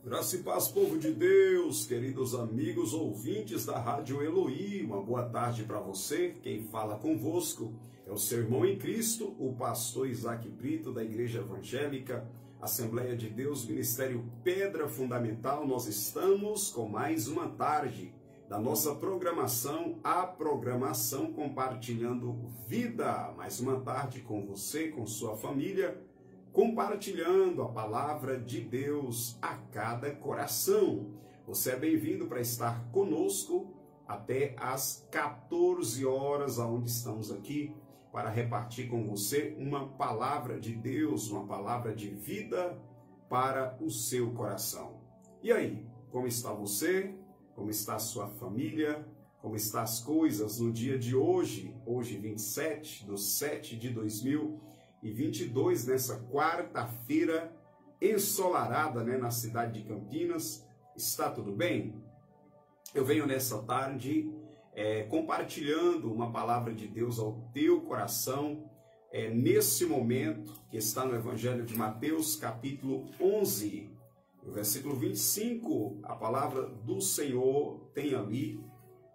Graça e paz, povo de Deus, queridos amigos ouvintes da Rádio Eloí, uma boa tarde para você. Quem fala convosco é o seu irmão em Cristo, o pastor Isaac Brito, da Igreja Evangélica Assembleia de Deus, Ministério Pedra Fundamental. Nós estamos com mais uma tarde da nossa programação, a programação Compartilhando Vida. Mais uma tarde com você, com sua família, compartilhando a palavra de Deus a cada coração. Você é bem-vindo para estar conosco até às 14 horas, onde estamos aqui para repartir com você uma palavra de Deus, uma palavra de vida para o seu coração. E aí, como está você? Como está a sua família? Como estão as coisas no dia de hoje? Hoje, 27/7/2022, nessa quarta-feira ensolarada, na cidade de Campinas. Está tudo bem? Eu venho nessa tarde compartilhando uma palavra de Deus ao teu coração, nesse momento que está no Evangelho de Mateus, capítulo 11, no versículo 25, a palavra do Senhor tem ali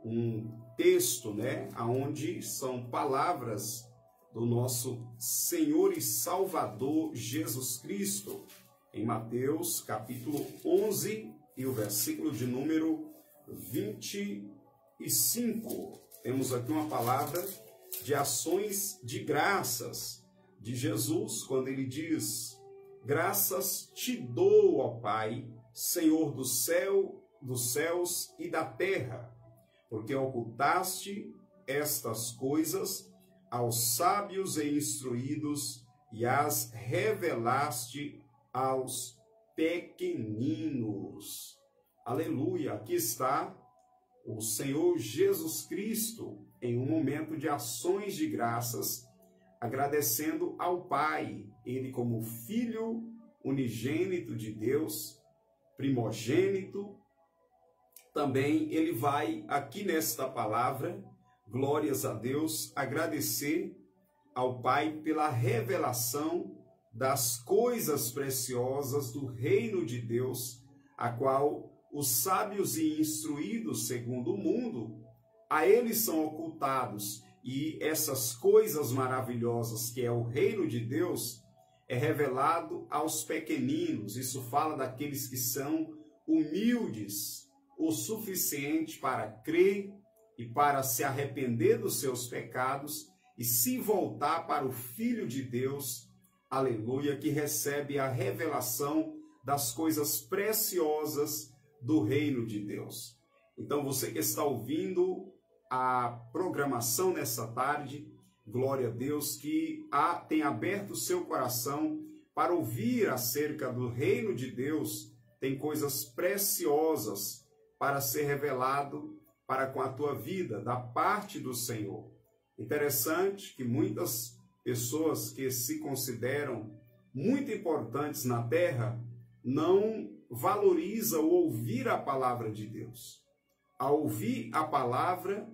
um texto, onde são palavras do nosso Senhor e Salvador Jesus Cristo, em Mateus capítulo 11 e o versículo de número 25. Temos aqui uma palavra de ações de graças de Jesus, quando ele diz: graças te dou, ó Pai, Senhor dos céus e da terra, porque ocultaste estas coisas aos sábios e instruídos e as revelaste aos pequeninos. Aleluia! Aqui está o Senhor Jesus Cristo em um momento de ações de graças, agradecendo ao Pai, ele como Filho unigênito de Deus, primogênito. Também ele vai aqui nesta palavra, glórias a Deus, agradecer ao Pai pela revelação das coisas preciosas do reino de Deus, a qual os sábios e instruídos segundo o mundo, a eles são ocultados, e essas coisas maravilhosas que é o reino de Deus é revelado aos pequeninos. Isso fala daqueles que são humildes o suficiente para crer e para se arrepender dos seus pecados e se voltar para o Filho de Deus, aleluia, que recebe a revelação das coisas preciosas do reino de Deus. Então, você que está ouvindo a programação nessa tarde, glória a Deus, que tem aberto o seu coração para ouvir acerca do reino de Deus, tem coisas preciosas para ser revelado para com a tua vida, da parte do Senhor. Interessante que muitas pessoas que se consideram muito importantes na terra não valorizam ouvir a palavra de Deus. Ao ouvir a palavra,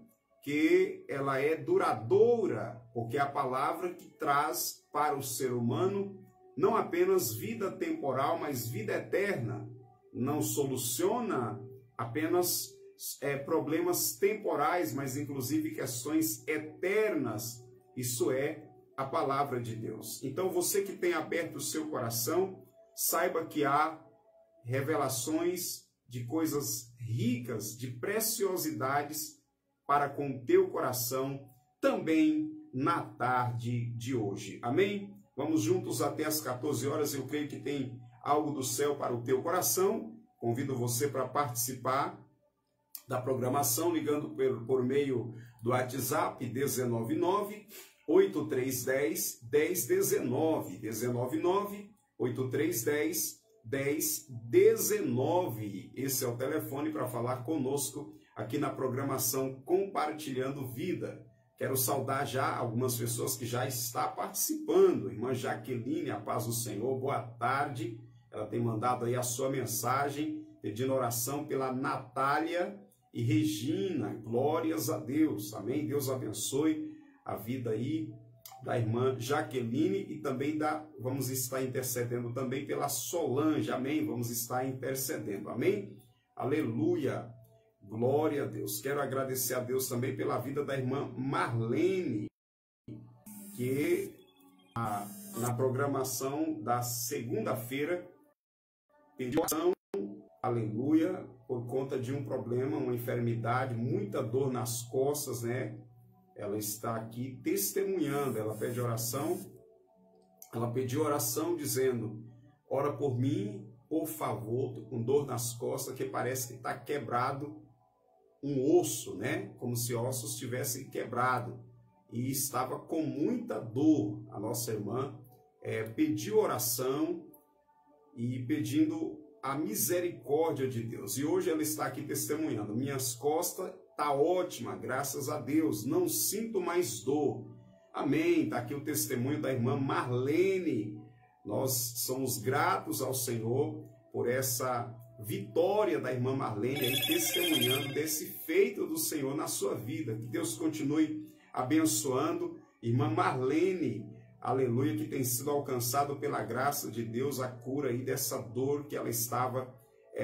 que ela é duradoura, porque é a palavra que traz para o ser humano não apenas vida temporal, mas vida eterna. Não soluciona apenas problemas temporais, mas inclusive questões eternas. Isso é a palavra de Deus. Então, você que tem aberto o seu coração, saiba que há revelações de coisas ricas, de preciosidades para com o teu coração também na tarde de hoje. Amém? Vamos juntos até as 14 horas. Eu creio que tem algo do céu para o teu coração. Convido você para participar da programação, ligando por meio do WhatsApp 199-8310-1019, 199-8310-1019. Esse é o telefone para falar conosco aqui na programação Compartilhando Vida. Quero saudar já algumas pessoas que já estão participando. Irmã Jaqueline, a paz do Senhor, boa tarde. Ela tem mandado aí a sua mensagem, pedindo oração pela Natália e Regina. Glórias a Deus, amém? Deus abençoe a vida aí da irmã Jaqueline e também vamos estar intercedendo também pela Solange, amém? Vamos estar intercedendo, amém? Aleluia, glória a Deus. Quero agradecer a Deus também pela vida da irmã Marlene, que na programação da segunda-feira pediu oração, aleluia, por conta de um problema, uma enfermidade, muita dor nas costas, né? Ela está aqui testemunhando, ela pede oração, ela pediu oração dizendo, ora por mim, por favor, tô com dor nas costas, que parece que está quebrado um osso, né? Como se ossos tivessem quebrado. E estava com muita dor. A nossa irmã pediu oração e pedindo a misericórdia de Deus. E hoje ela está aqui testemunhando, minhas costas tá ótima, graças a Deus, não sinto mais dor. Amém. Está aqui o testemunho da irmã Marlene. Nós somos gratos ao Senhor por essa vitória da irmã Marlene, aí, testemunhando desse feito do Senhor na sua vida. Que Deus continue abençoando. Irmã Marlene, aleluia, que tem sido alcançado pela graça de Deus a cura aí dessa dor que ela estava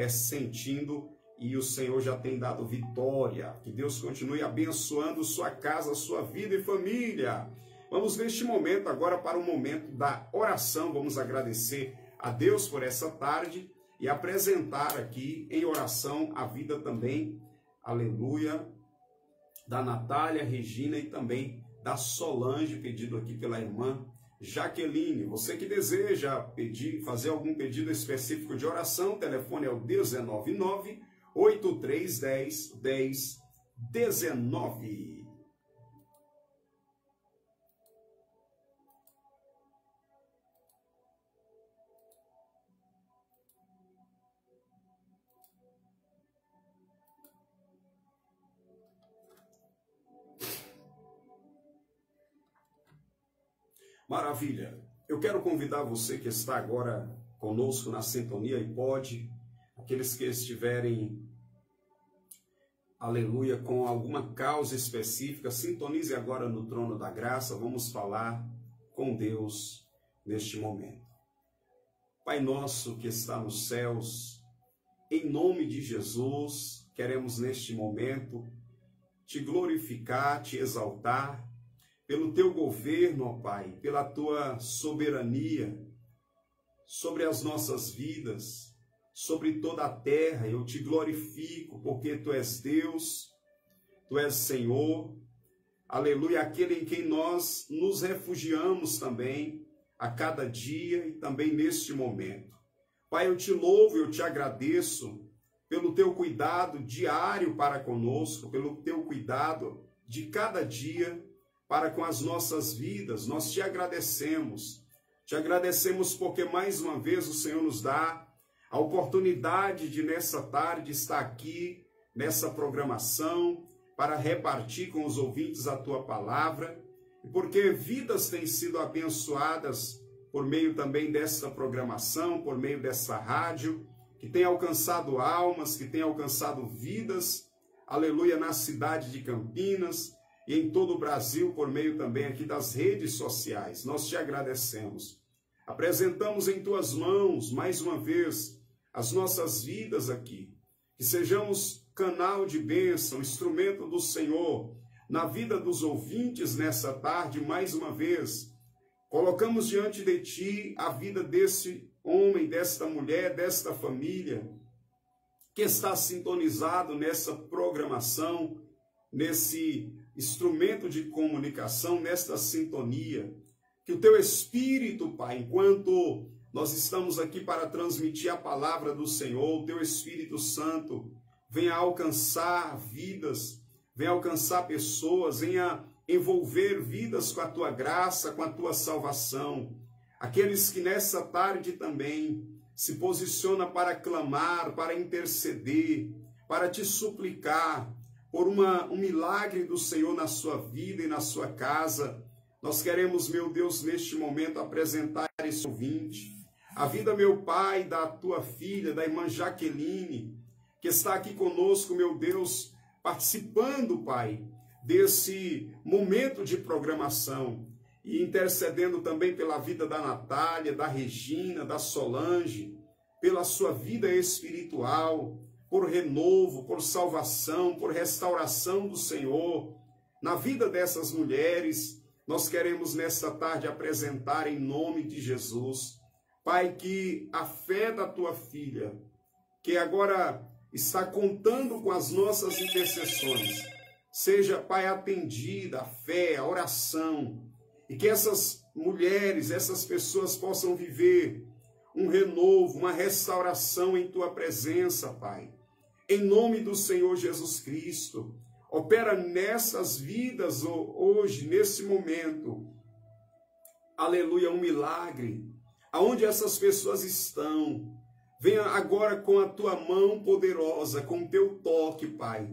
sentindo. E o Senhor já tem dado vitória. Que Deus continue abençoando sua casa, sua vida e família. Vamos neste momento agora para o momento da oração. Vamos agradecer a Deus por essa tarde e apresentar aqui em oração a vida também, aleluia, da Natália, Regina e também da Solange, pedido aqui pela irmã Jaqueline. Você que deseja fazer algum pedido específico de oração, o telefone é o 199-8310-1019. Maravilha! Eu quero convidar você que está agora conosco na sintonia e pode, aqueles que estiverem, aleluia, com alguma causa específica, sintonize agora no trono da graça, vamos falar com Deus neste momento. Pai nosso que está nos céus, em nome de Jesus, queremos neste momento te glorificar, te exaltar, pelo teu governo, ó Pai, pela tua soberania sobre as nossas vidas, sobre toda a terra. Eu te glorifico porque tu és Deus, tu és Senhor, aleluia, aquele em quem nós nos refugiamos também a cada dia e também neste momento. Pai, eu te louvo, eu te agradeço pelo teu cuidado diário para conosco, pelo teu cuidado de cada dia para com as nossas vidas. Nós te agradecemos porque mais uma vez o Senhor nos dá a oportunidade de nessa tarde estar aqui, nessa programação, para repartir com os ouvintes a tua palavra, e porque vidas têm sido abençoadas por meio também dessa programação, por meio dessa rádio, que tem alcançado almas, que tem alcançado vidas, aleluia, na cidade de Campinas, e em todo o Brasil, por meio também aqui das redes sociais. Nós te agradecemos. Apresentamos em tuas mãos, mais uma vez, as nossas vidas aqui. Que sejamos canal de bênção, instrumento do Senhor, na vida dos ouvintes nessa tarde, mais uma vez. Colocamos diante de ti a vida desse homem, desta mulher, desta família, que está sintonizado nessa programação, nesse instrumento de comunicação, nesta sintonia, que o teu Espírito, Pai, enquanto nós estamos aqui para transmitir a palavra do Senhor, o teu Espírito Santo venha alcançar vidas, venha alcançar pessoas, venha envolver vidas com a tua graça, com a tua salvação. Aqueles que nessa tarde também se posicionam para clamar, para interceder, para te suplicar, por um milagre do Senhor na sua vida e na sua casa. Nós queremos, meu Deus, neste momento apresentar esse ouvinte, a vida, meu Pai, da tua filha, da irmã Jaqueline, que está aqui conosco, meu Deus, participando, Pai, desse momento de programação. e intercedendo também pela vida da Natália, da Regina, da Solange, pela sua vida espiritual, por renovo, por salvação, por restauração do Senhor. Na vida dessas mulheres, nós queremos nesta tarde apresentar em nome de Jesus, Pai, que a fé da tua filha, que agora está contando com as nossas intercessões, seja, Pai, atendida, a fé, a oração, e que essas mulheres, essas pessoas possam viver um renovo, uma restauração em tua presença, Pai. Em nome do Senhor Jesus Cristo, opera nessas vidas hoje, nesse momento, aleluia, um milagre, aonde essas pessoas estão. Venha agora com a tua mão poderosa, com o teu toque, Pai,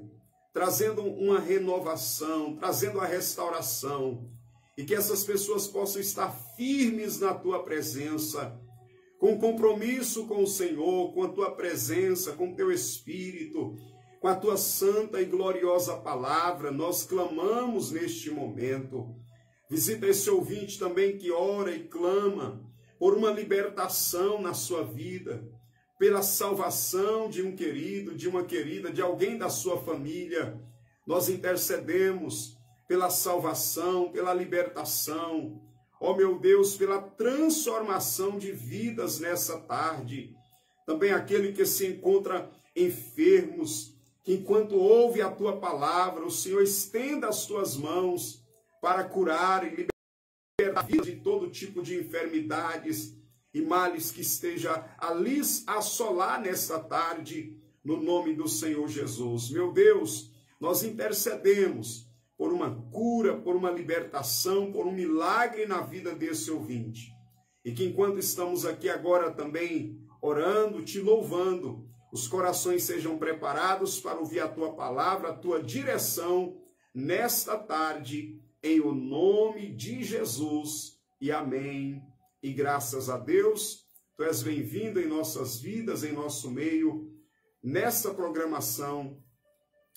trazendo uma renovação, trazendo a restauração, e que essas pessoas possam estar firmes na tua presença, com compromisso com o Senhor, com a tua presença, com o teu Espírito, com a tua santa e gloriosa palavra. Nós clamamos neste momento. Visita esse ouvinte também que ora e clama por uma libertação na sua vida, pela salvação de um querido, de uma querida, de alguém da sua família. Nós intercedemos pela salvação, pela libertação, ó meu Deus, pela transformação de vidas nessa tarde. Também aquele que se encontra enfermos, que enquanto ouve a tua palavra, o Senhor estenda as tuas mãos para curar e libertar de todo tipo de enfermidades e males que esteja a lhes assolar nesta tarde, no nome do Senhor Jesus. Meu Deus, nós intercedemos por uma cura, por uma libertação, por um milagre na vida desse ouvinte. E que enquanto estamos aqui agora também orando, te louvando, os corações sejam preparados para ouvir a tua palavra, a tua direção nesta tarde, em o nome de Jesus. E amém. E graças a Deus, tu és bem-vindo em nossas vidas, em nosso meio, nessa programação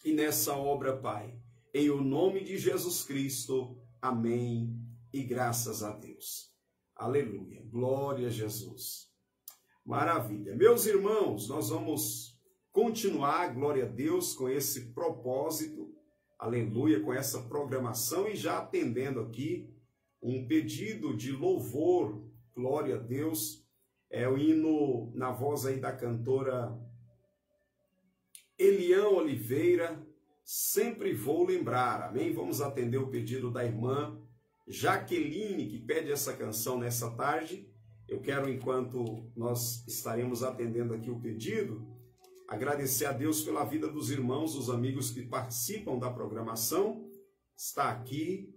e nessa obra, Pai. Em o nome de Jesus Cristo, amém, e graças a Deus. Aleluia, glória a Jesus. Maravilha. Meus irmãos, nós vamos continuar, glória a Deus, com esse propósito, aleluia, com essa programação e já atendendo aqui um pedido de louvor, glória a Deus, é o hino na voz aí da cantora Elian Oliveira, Sempre Vou Lembrar, amém? Vamos atender o pedido da irmã Jaqueline, que pede essa canção nessa tarde. Eu quero, enquanto nós estaremos atendendo aqui o pedido, agradecer a Deus pela vida dos irmãos, os amigos que participam da programação. Está aqui,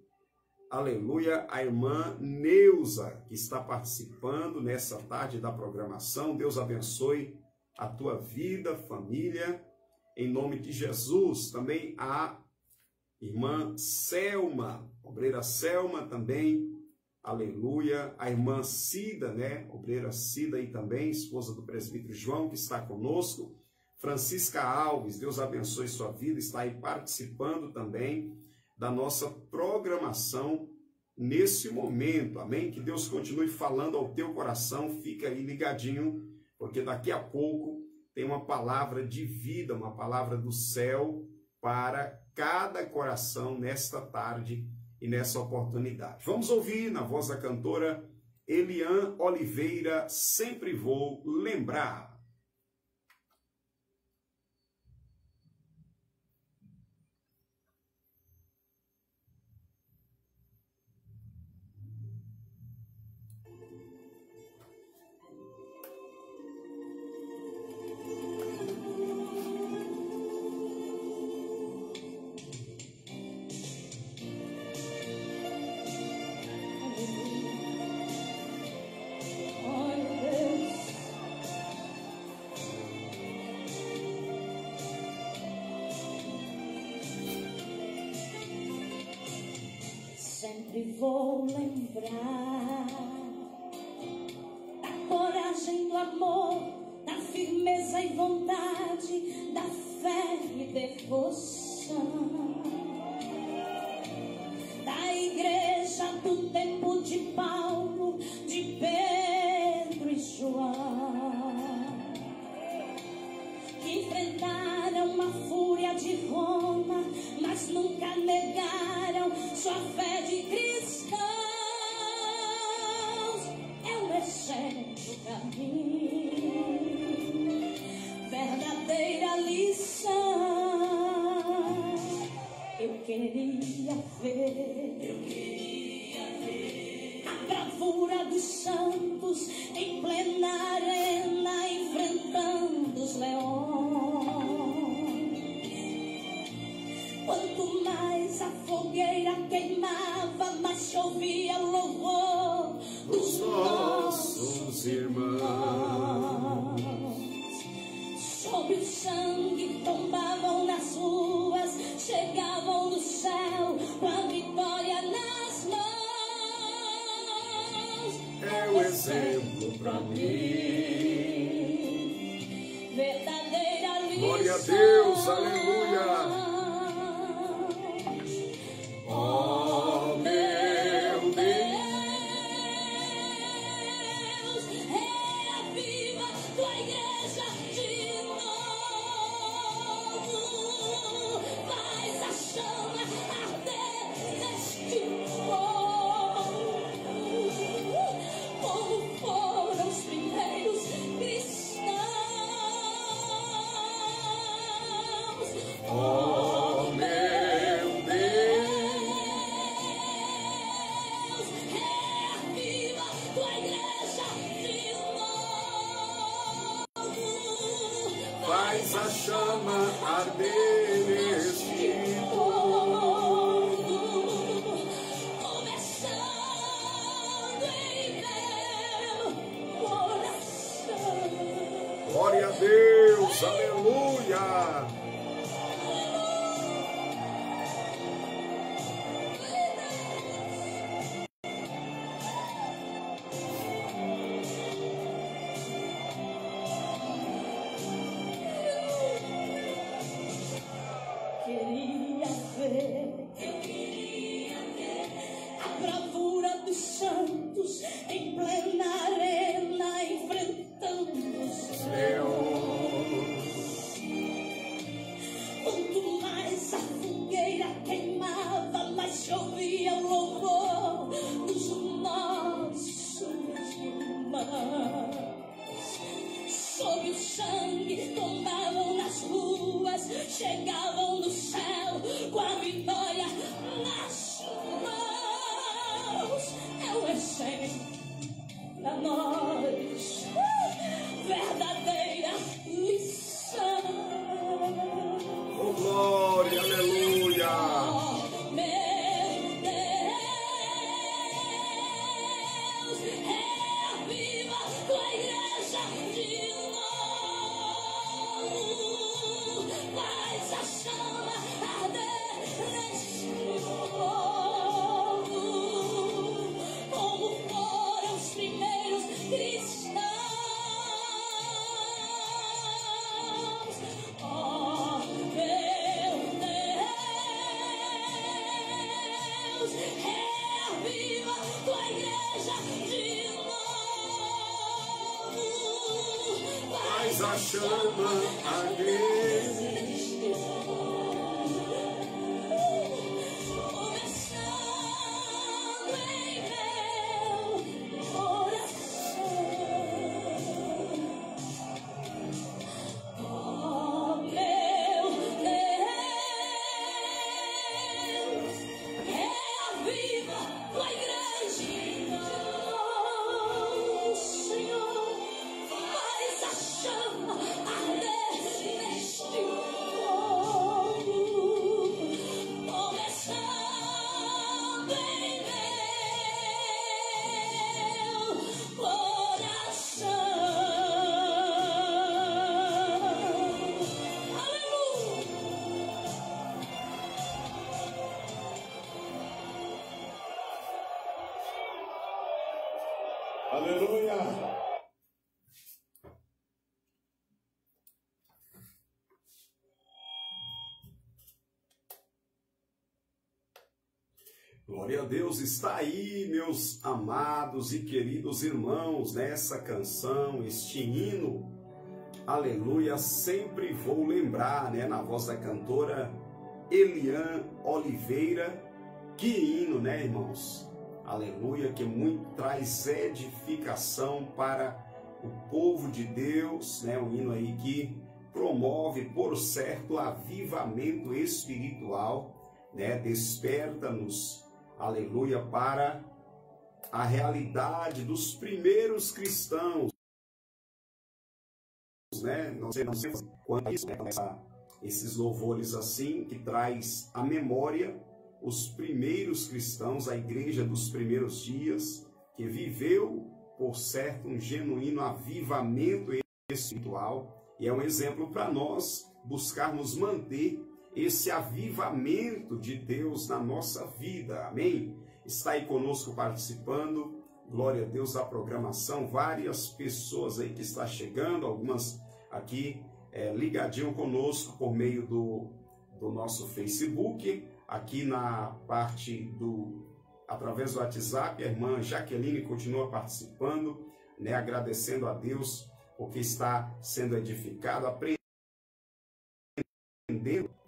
aleluia, a irmã Neuza, que está participando nessa tarde da programação. Deus abençoe a tua vida, família, em nome de Jesus. Também a irmã Selma, obreira Selma também, aleluia. A irmã Cida, né, obreira Cida aí também, esposa do presbítero João, que está conosco. Francisca Alves, Deus abençoe sua vida, está aí participando também da nossa programação nesse momento, amém? Que Deus continue falando ao teu coração, fica aí ligadinho, porque daqui a pouco tem uma palavra de vida, uma palavra do céu para cada coração nesta tarde e nessa oportunidade. Vamos ouvir na voz da cantora Elian Oliveira, Sempre Vou Lembrar. Sempre vou lembrar da coragem, do amor, da firmeza e vontade, da fé e devoção, da igreja do tempo de Paulo, de Pedro e João, que enfrentaram a fúria de Roma, mas nunca negaram sua fé de cristãos. É um exemplo pra mim, verdadeira lição. Eu queria ver a bravura dos santos em plena arena, enfrentando os leões. Quanto mais a fogueira queimava, mais chovia o louvor dos nossos irmãos. Sob o sangue tombavam nas ruas, chegavam no céu com a vitória nas mãos. É o exemplo para mim, verdadeira lição. Glória a Deus, aleluia. Oh, meu Deus, reaviva tua igreja de novo. Faz a chama arder neste povo, como foram os primeiros cristãos. Oh, meu Deus, reaviva tua igreja de novo. faz a chama arder neste povo, começando em meu coração. Glória a Deus, aleluia. Queria ver a bravura dos santos em plena arena, enfrentando os leões. Quanto mais a fogueira queimava, mais chovia o louvor dos nossos irmãos. Sob o sangue tombavam nas ruas, chegavam no céu com a vitória nas mãos. É um exemplo pra nós, verdadeira lição. Oh, glória, aleluia. Oh, meu Deus, reaviva tua igreja de novo. Faz a chama arder neste povo, como foram os primeiros cristãos. Oh, meu Deus, reaviva tua igreja de novo. Faz a chama arder. Começando em meu coração. Oh, meu Deus, reaviva tua igreja. Oh, Senhor, faz a chama arder neste povo, começando em meu coração. Aleluia! Aleluia. Glória a Deus, está aí, meus amados e queridos irmãos, nessa canção, este hino, aleluia, sempre vou lembrar, né, na voz da cantora Elian Oliveira. Que hino, né, irmãos? Aleluia, que muito traz edificação para o povo de Deus, né, um hino aí que promove, por certo, avivamento espiritual, né, desperta-nos, aleluia, para a realidade dos primeiros cristãos, né? Não sei quanto isso, né? Esses louvores assim, que traz à memória os primeiros cristãos, a igreja dos primeiros dias, que viveu, por certo, um genuíno avivamento espiritual, e é um exemplo para nós buscarmos manter esse avivamento de Deus na nossa vida, amém? Está aí conosco participando, glória a Deus, da programação, várias pessoas aí que está chegando, algumas aqui ligadinho conosco por meio do nosso Facebook, aqui na parte através do WhatsApp, a irmã Jaqueline continua participando, né, agradecendo a Deus porque está sendo edificado, aprendendo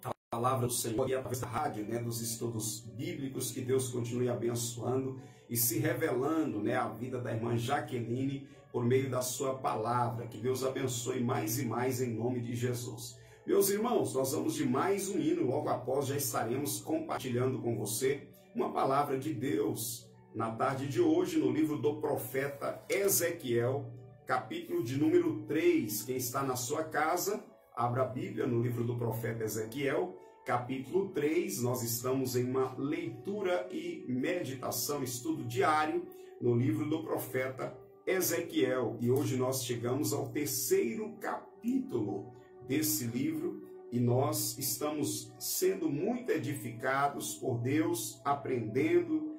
a palavra do Senhor e através da rádio, né, dos estudos bíblicos, que Deus continue abençoando e se revelando, né, a vida da irmã Jaqueline por meio da sua palavra. Que Deus abençoe mais e mais em nome de Jesus. Meus irmãos, nós vamos de mais um hino, logo após já estaremos compartilhando com você uma palavra de Deus na tarde de hoje no livro do profeta Ezequiel, capítulo de número 3. Quem está na sua casa, abra a Bíblia no livro do profeta Ezequiel, capítulo 3, nós estamos em uma leitura e meditação, estudo diário no livro do profeta Ezequiel. E hoje nós chegamos ao 3º capítulo desse livro e nós estamos sendo muito edificados por Deus, aprendendo,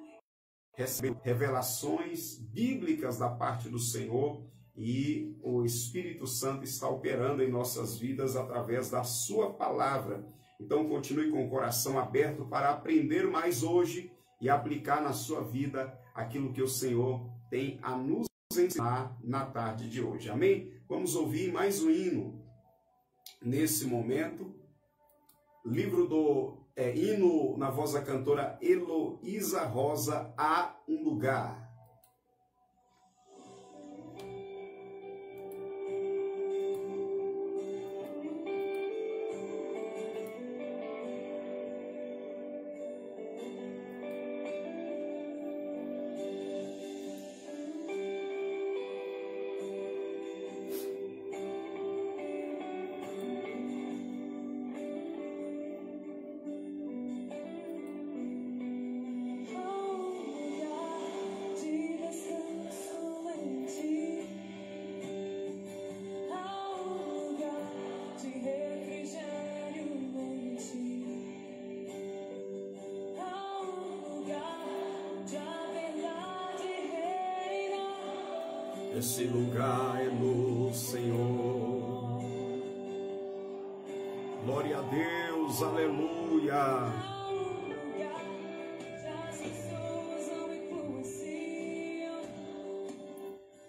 recebendo revelações bíblicas da parte do Senhor, e o Espírito Santo está operando em nossas vidas através da sua palavra. Então continue com o coração aberto para aprender mais hoje e aplicar na sua vida aquilo que o Senhor tem a nos ensinar na tarde de hoje. Amém? Vamos ouvir mais um hino nesse momento. Livro do hino na voz da cantora Heloísa Rosa, Há um Lugar. Esse lugar é no Senhor. Glória a Deus, aleluia.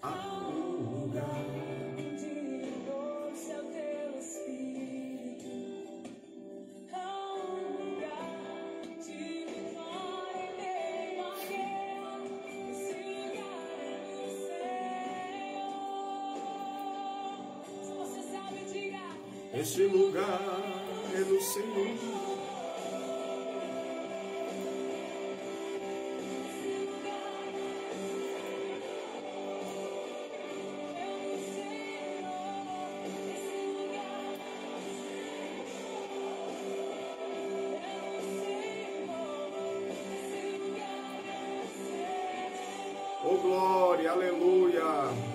Há um lugar. Esse lugar é do Senhor. Oh glória, aleluia.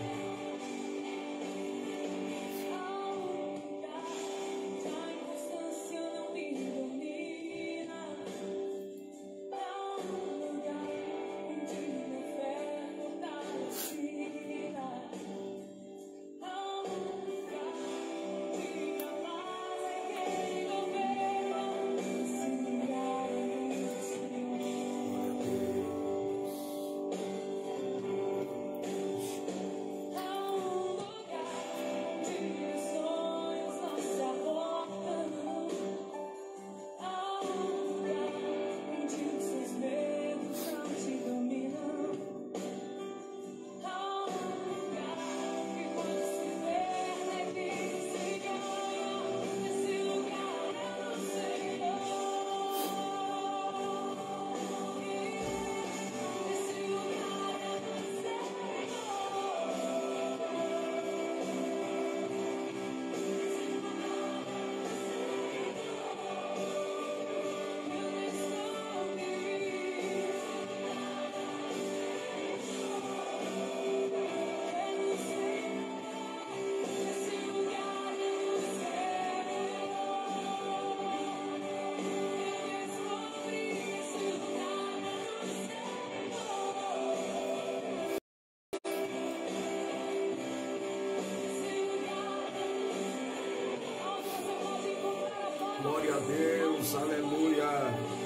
Glória a Deus, aleluia.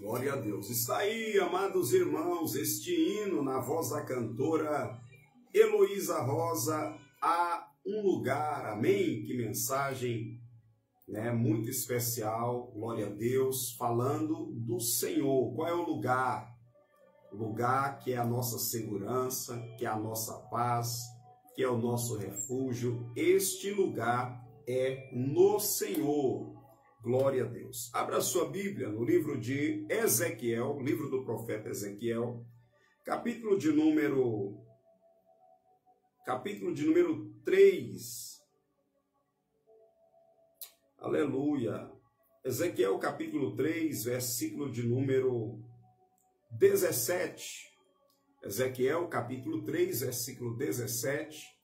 Glória a Deus. Está aí, amados irmãos, este hino na voz da cantora Heloísa Rosa, Há um Lugar, amém? Que mensagem, né, muito especial, glória a Deus, falando do Senhor. Qual é o lugar? O lugar que é a nossa segurança, que é a nossa paz, que é o nosso refúgio. Este lugar é no Senhor. Glória a Deus. Abra sua Bíblia no livro de Ezequiel, livro do profeta Ezequiel, capítulo de número 3. Aleluia. Ezequiel capítulo 3, versículo de número 17. Ezequiel capítulo 3, versículo 17.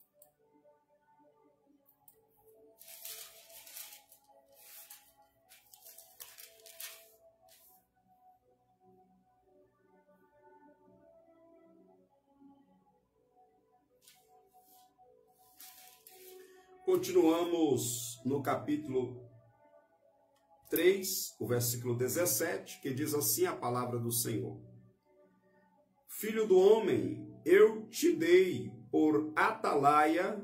Continuamos no capítulo 3, o versículo 17, que diz assim a palavra do Senhor. Filho do homem, eu te dei por atalaia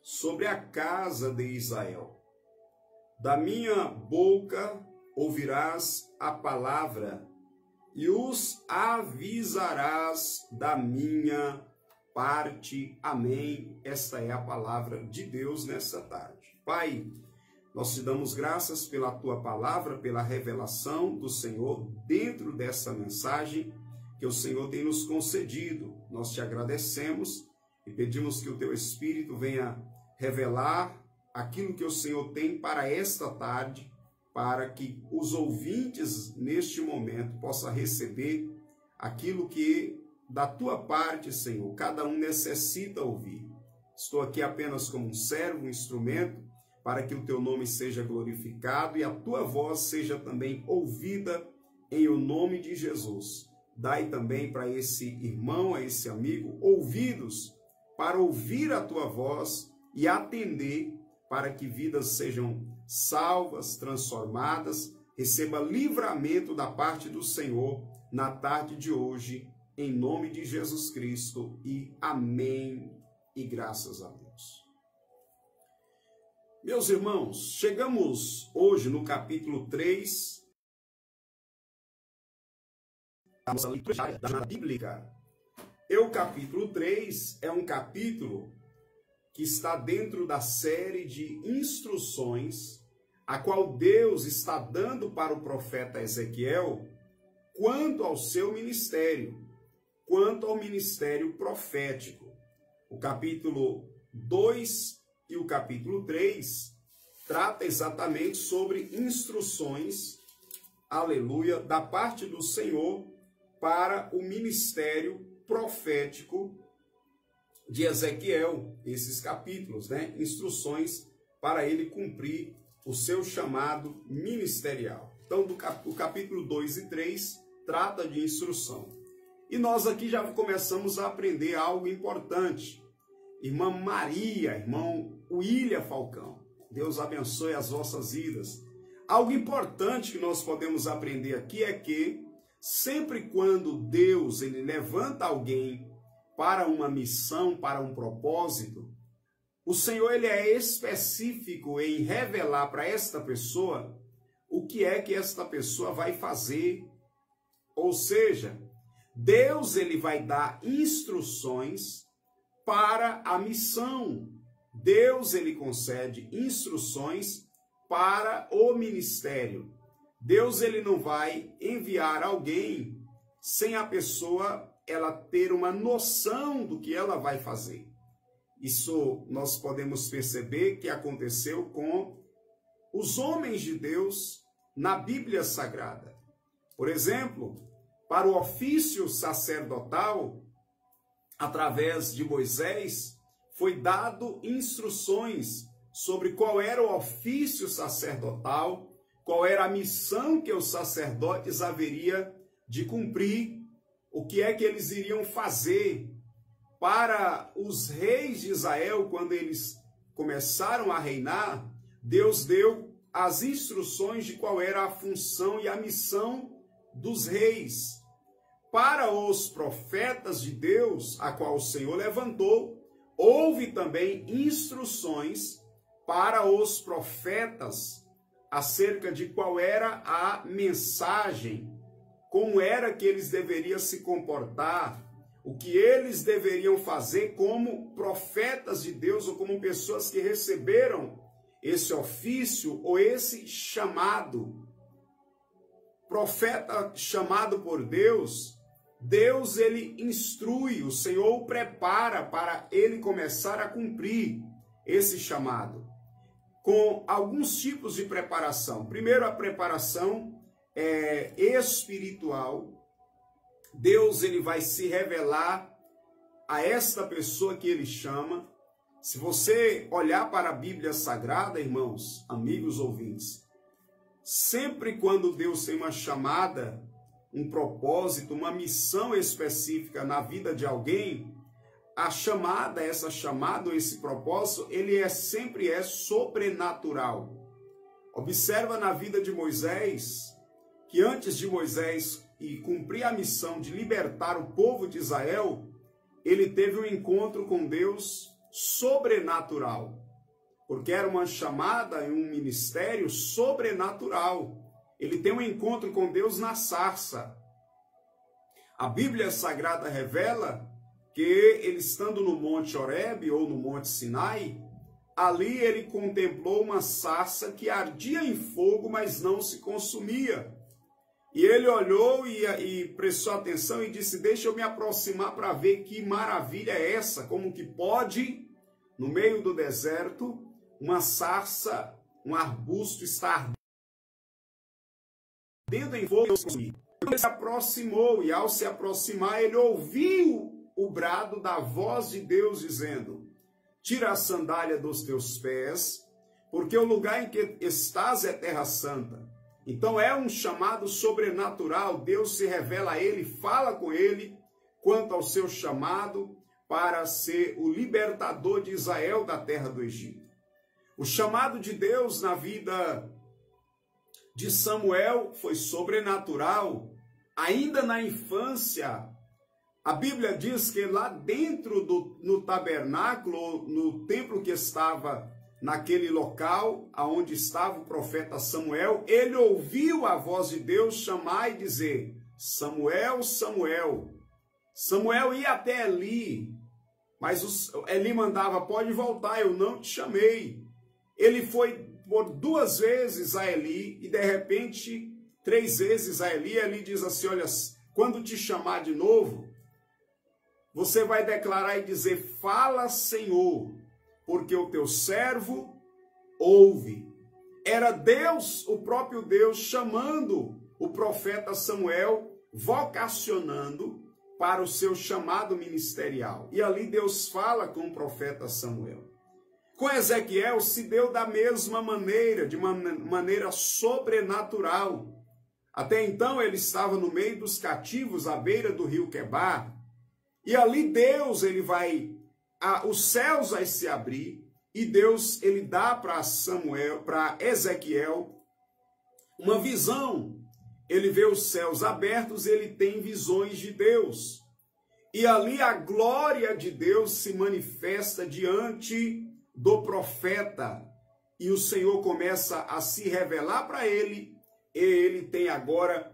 sobre a casa de Israel. Da minha boca ouvirás a palavra e os avisarás da minha parte. Amém. Esta é a palavra de Deus nesta tarde. Pai, nós te damos graças pela tua palavra, pela revelação do Senhor dentro dessa mensagem que o Senhor tem nos concedido. Nós te agradecemos e pedimos que o teu Espírito venha revelar aquilo que o Senhor tem para esta tarde, para que os ouvintes neste momento possam receber aquilo que da tua parte, Senhor, cada um necessita ouvir. Estou aqui apenas como um servo, um instrumento, para que o teu nome seja glorificado e a tua voz seja também ouvida em o nome de Jesus. Dai também para esse irmão, a esse amigo, ouvidos para ouvir a tua voz e atender para que vidas sejam salvas, transformadas, receba livramento da parte do Senhor na tarde de hoje, em nome de Jesus Cristo, e amém, e graças a Deus. Meus irmãos, chegamos hoje no capítulo 3 da nossa leitura da Jornada Bíblica. E o capítulo 3 é um capítulo que está dentro da série de instruções a qual Deus está dando para o profeta Ezequiel quanto ao seu ministério, quanto ao ministério profético. O capítulo 2 e o capítulo 3 trata exatamente sobre instruções, aleluia, da parte do Senhor para o ministério profético de Ezequiel, esses capítulos, né? Instruções para ele cumprir o seu chamado ministerial. Então, o capítulo 2 e 3 trata de instrução. E nós aqui já começamos a aprender algo importante. Irmã Maria, irmão William Falcão, Deus abençoe as vossas vidas. Algo importante que nós podemos aprender aqui é que sempre quando Deus ele levanta alguém para uma missão, para um propósito, o Senhor ele é específico em revelar para esta pessoa o que é que esta pessoa vai fazer. Ou seja, Deus ele vai dar instruções para a missão. Deus, ele concede instruções para o ministério. Deus, ele não vai enviar alguém sem a pessoa ela ter uma noção do que ela vai fazer. Isso nós podemos perceber que aconteceu com os homens de Deus na Bíblia Sagrada. Por exemplo, para o ofício sacerdotal, através de Moisés, foi dado instruções sobre qual era o ofício sacerdotal, qual era a missão que os sacerdotes haveria de cumprir, o que é que eles iriam fazer. Para os reis de Israel, quando eles começaram a reinar, Deus deu as instruções de qual era a função e a missão dos reis. Para os profetas de Deus, a qual o Senhor levantou, houve também instruções para os profetas acerca de qual era a mensagem, como era que eles deveriam se comportar, o que eles deveriam fazer como profetas de Deus ou como pessoas que receberam esse ofício ou esse chamado. Profeta chamado por Deus, Deus ele instrui, o Senhor o prepara para ele começar a cumprir esse chamado, com alguns tipos de preparação. Primeiro, a preparação espiritual. Deus ele vai se revelar a esta pessoa que ele chama. Se você olhar para a Bíblia Sagrada, irmãos, amigos ouvintes, sempre quando Deus tem uma chamada, um propósito, uma missão específica na vida de alguém, a chamada, essa chamada, esse propósito, ele sempre é sobrenatural. Observa na vida de Moisés, que antes de Moisés cumprir a missão de libertar o povo de Israel, ele teve um encontro com Deus sobrenatural, porque era uma chamada em um ministério sobrenatural. Ele tem um encontro com Deus na sarça. A Bíblia Sagrada revela que ele, estando no Monte Horebe ou no Monte Sinai, ali ele contemplou uma sarça que ardia em fogo, mas não se consumia. E ele olhou e prestou atenção e disse: deixa eu me aproximar para ver que maravilha é essa, como que pode, no meio do deserto, uma sarça, um arbusto estar ardendo em fogo. Ele se aproximou e ao se aproximar ele ouviu o brado da voz de Deus dizendo: tira a sandália dos teus pés, porque o lugar em que estás é terra santa. Então é um chamado sobrenatural. Deus se revela a ele, fala com ele quanto ao seu chamado para ser o libertador de Israel da terra do Egito. O chamado de Deus na vida de Samuel foi sobrenatural. Ainda na infância, a Bíblia diz que lá dentro no tabernáculo, no templo que estava naquele local onde estava o profeta Samuel, ele ouviu a voz de Deus chamar e dizer: Samuel, Samuel. Samuel ia até Eli, mas Eli mandava: pode voltar, eu não te chamei. Ele foi por 2 vezes a Eli e de repente 3 vezes a Eli. Eli diz assim: olha, quando te chamar de novo, você vai declarar e dizer: fala, Senhor, porque o teu servo ouve. Era Deus, o próprio Deus, chamando o profeta Samuel, vocacionando para o seu chamado ministerial. E ali Deus fala com o profeta Samuel. Com Ezequiel se deu da mesma maneira, de maneira sobrenatural. Até então ele estava no meio dos cativos, à beira do rio Quebar. E ali Deus, os céus vai se abrir, e Deus, ele dá para Ezequiel uma visão. Ele vê os céus abertos, ele tem visões de Deus. E ali a glória de Deus se manifesta diante do profeta. E o Senhor começa a se revelar para ele, e ele tem agora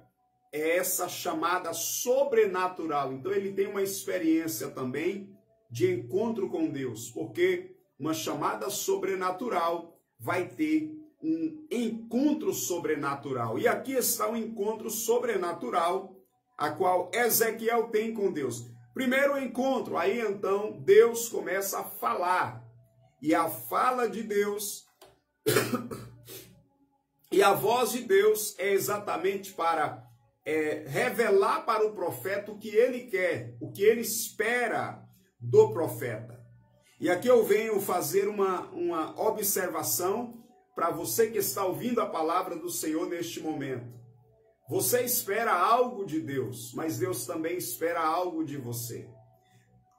essa chamada sobrenatural. Então ele tem uma experiência também de encontro com Deus, porque uma chamada sobrenatural vai ter um encontro sobrenatural. E aqui está o encontro sobrenatural a qual Ezequiel tem com Deus. Primeiro encontro, aí então Deus começa a falar. E a fala de Deus e a voz de Deus é exatamente para revelar para o profeta o que ele quer, o que ele espera do profeta. E aqui eu venho fazer uma observação para você que está ouvindo a palavra do Senhor neste momento. Você espera algo de Deus, mas Deus também espera algo de você.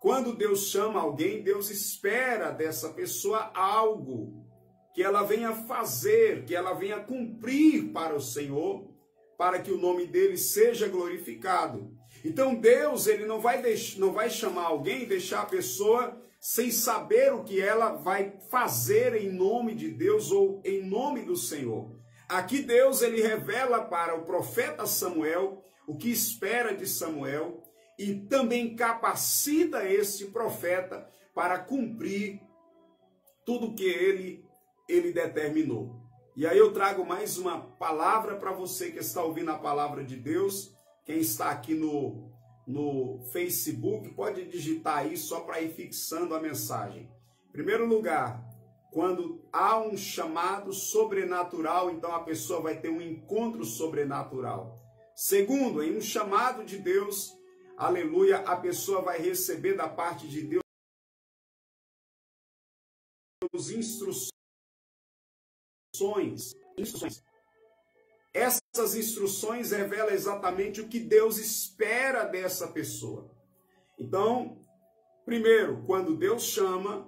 Quando Deus chama alguém, Deus espera dessa pessoa algo que ela venha fazer, que ela venha cumprir para o Senhor, para que o nome dele seja glorificado. Então Deus, ele não vai chamar alguém, deixar a pessoa sem saber o que ela vai fazer em nome de Deus ou em nome do Senhor. Aqui Deus, ele revela para o profeta Samuel o que espera de Samuel e também capacita esse profeta para cumprir tudo que ele determinou. E aí eu trago mais uma palavra para você que está ouvindo a palavra de Deus. Quem está aqui no Facebook, pode digitar aí só para ir fixando a mensagem. Em primeiro lugar, quando há um chamado sobrenatural, então a pessoa vai ter um encontro sobrenatural. Segundo, em um chamado de Deus, aleluia, a pessoa vai receber da parte de Deus instruções. Essas instruções revelam exatamente o que Deus espera dessa pessoa. Então, primeiro, quando Deus chama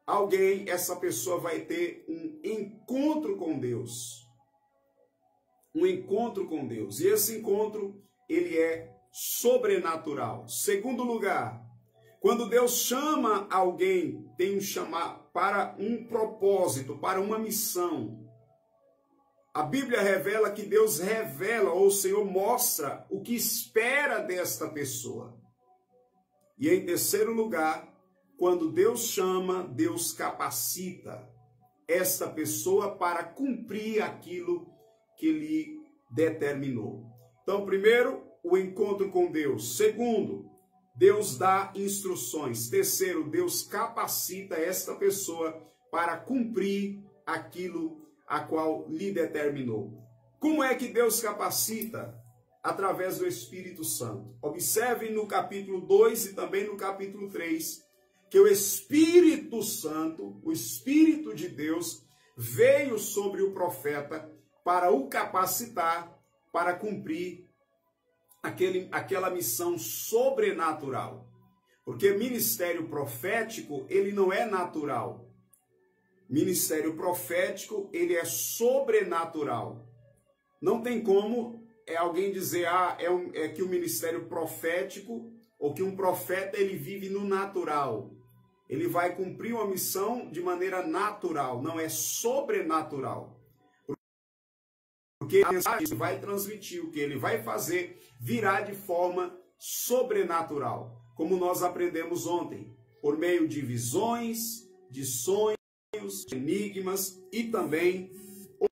alguém, essa pessoa vai ter um encontro com Deus. Um encontro com Deus. E esse encontro, ele é sobrenatural. Segundo lugar, quando Deus chama alguém, tem um chamar para um propósito, para uma missão. A Bíblia revela que Deus revela, ou o Senhor mostra o que espera desta pessoa. E em terceiro lugar, quando Deus chama, Deus capacita esta pessoa para cumprir aquilo que lhe determinou. Então, primeiro, o encontro com Deus. Segundo, Deus dá instruções. Terceiro, Deus capacita esta pessoa para cumprir aquilo a qual lhe determinou. Como é que Deus capacita? Através do Espírito Santo. Observe no capítulo 2 e também no capítulo 3, que o Espírito Santo, o Espírito de Deus, veio sobre o profeta para o capacitar para cumprir aquela missão sobrenatural. Porque ministério profético, ele não é natural. Ministério profético, ele é sobrenatural. Não tem como alguém dizer, é que o ministério profético, ou que um profeta, ele vive no natural. Ele vai cumprir uma missão de maneira natural, não é sobrenatural. Porque a mensagem vai transmitir, o que ele vai fazer virá de forma sobrenatural. Como nós aprendemos ontem, por meio de visões, de sonhos, enigmas e também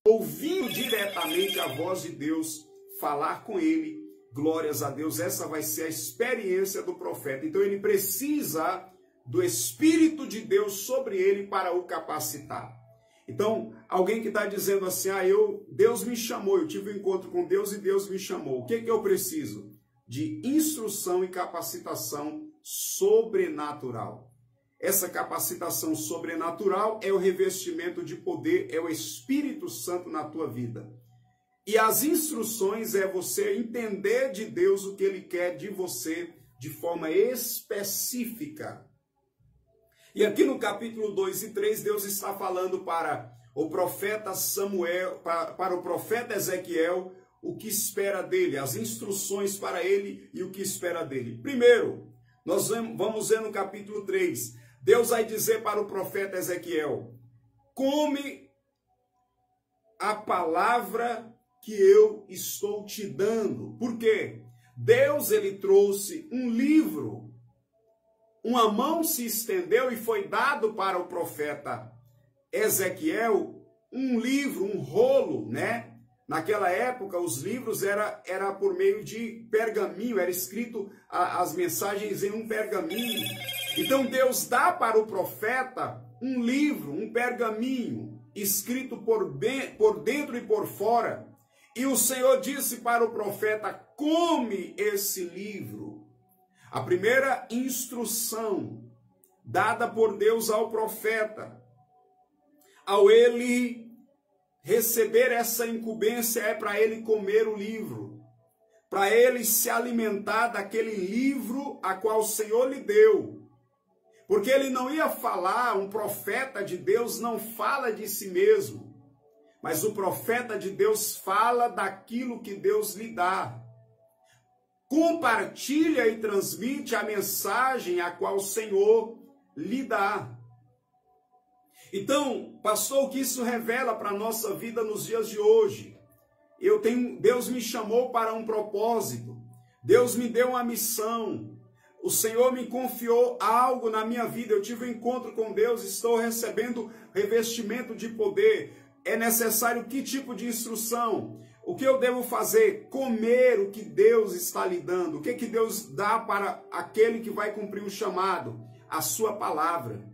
ouvindo diretamente a voz de Deus, falar com ele. Glórias a Deus, essa vai ser a experiência do profeta. Então ele precisa do Espírito de Deus sobre ele para o capacitar. Então, alguém que está dizendo assim, Deus me chamou, eu tive um encontro com Deus e Deus me chamou. O que eu preciso? De instrução e capacitação sobrenatural. Essa capacitação sobrenatural é o revestimento de poder, é o Espírito Santo na tua vida. E as instruções é você entender de Deus o que Ele quer de você de forma específica. E aqui no capítulo 2 e 3, Deus está falando para o profeta Samuel, para o profeta Ezequiel, o que espera dele, as instruções para ele e o que espera dele. Primeiro, nós vamos ver no capítulo 3, Deus vai dizer para o profeta Ezequiel, come a palavra que eu estou te dando. Por quê? Deus, ele trouxe um livro uma mão se estendeu e foi dado para o profeta Ezequiel um livro, um rolo, né? Naquela época, os livros era por meio de pergaminho, era escrito as mensagens em um pergaminho. Então Deus dá para o profeta um livro, um pergaminho, escrito por dentro e por fora. E o Senhor disse para o profeta: come esse livro. A primeira instrução dada por Deus ao profeta, ao ele receber essa incumbência, é para ele comer o livro, para ele se alimentar daquele livro a qual o Senhor lhe deu. Porque ele não ia falar, um profeta de Deus não fala de si mesmo, mas o profeta de Deus fala daquilo que Deus lhe dá. Compartilha e transmite a mensagem a qual o Senhor lhe dá. Então, pastor, o que isso revela para a nossa vida nos dias de hoje? Deus me chamou para um propósito, Deus me deu uma missão, o Senhor me confiou algo na minha vida, eu tive um encontro com Deus, estou recebendo revestimento de poder. É necessário que tipo de instrução? O que eu devo fazer? Comer o que Deus está lhe dando. O que Deus dá para aquele que vai cumprir o chamado? A sua palavra.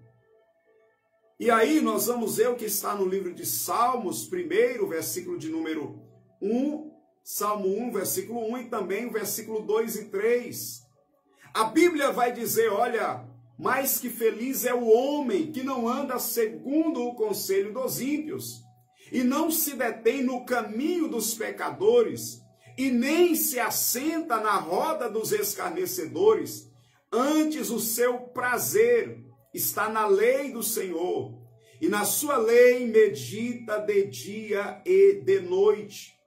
E aí nós vamos ver o que está no livro de Salmos, primeiro, versículo de número 1, Salmo 1, versículo 1, e também o versículo 2 e 3. A Bíblia vai dizer, olha, mais que feliz é o homem que não anda segundo o conselho dos ímpios, e não se detém no caminho dos pecadores, e nem se assenta na roda dos escarnecedores. Antes o seu prazer está na lei do Senhor, e na sua lei medita de dia e de noite.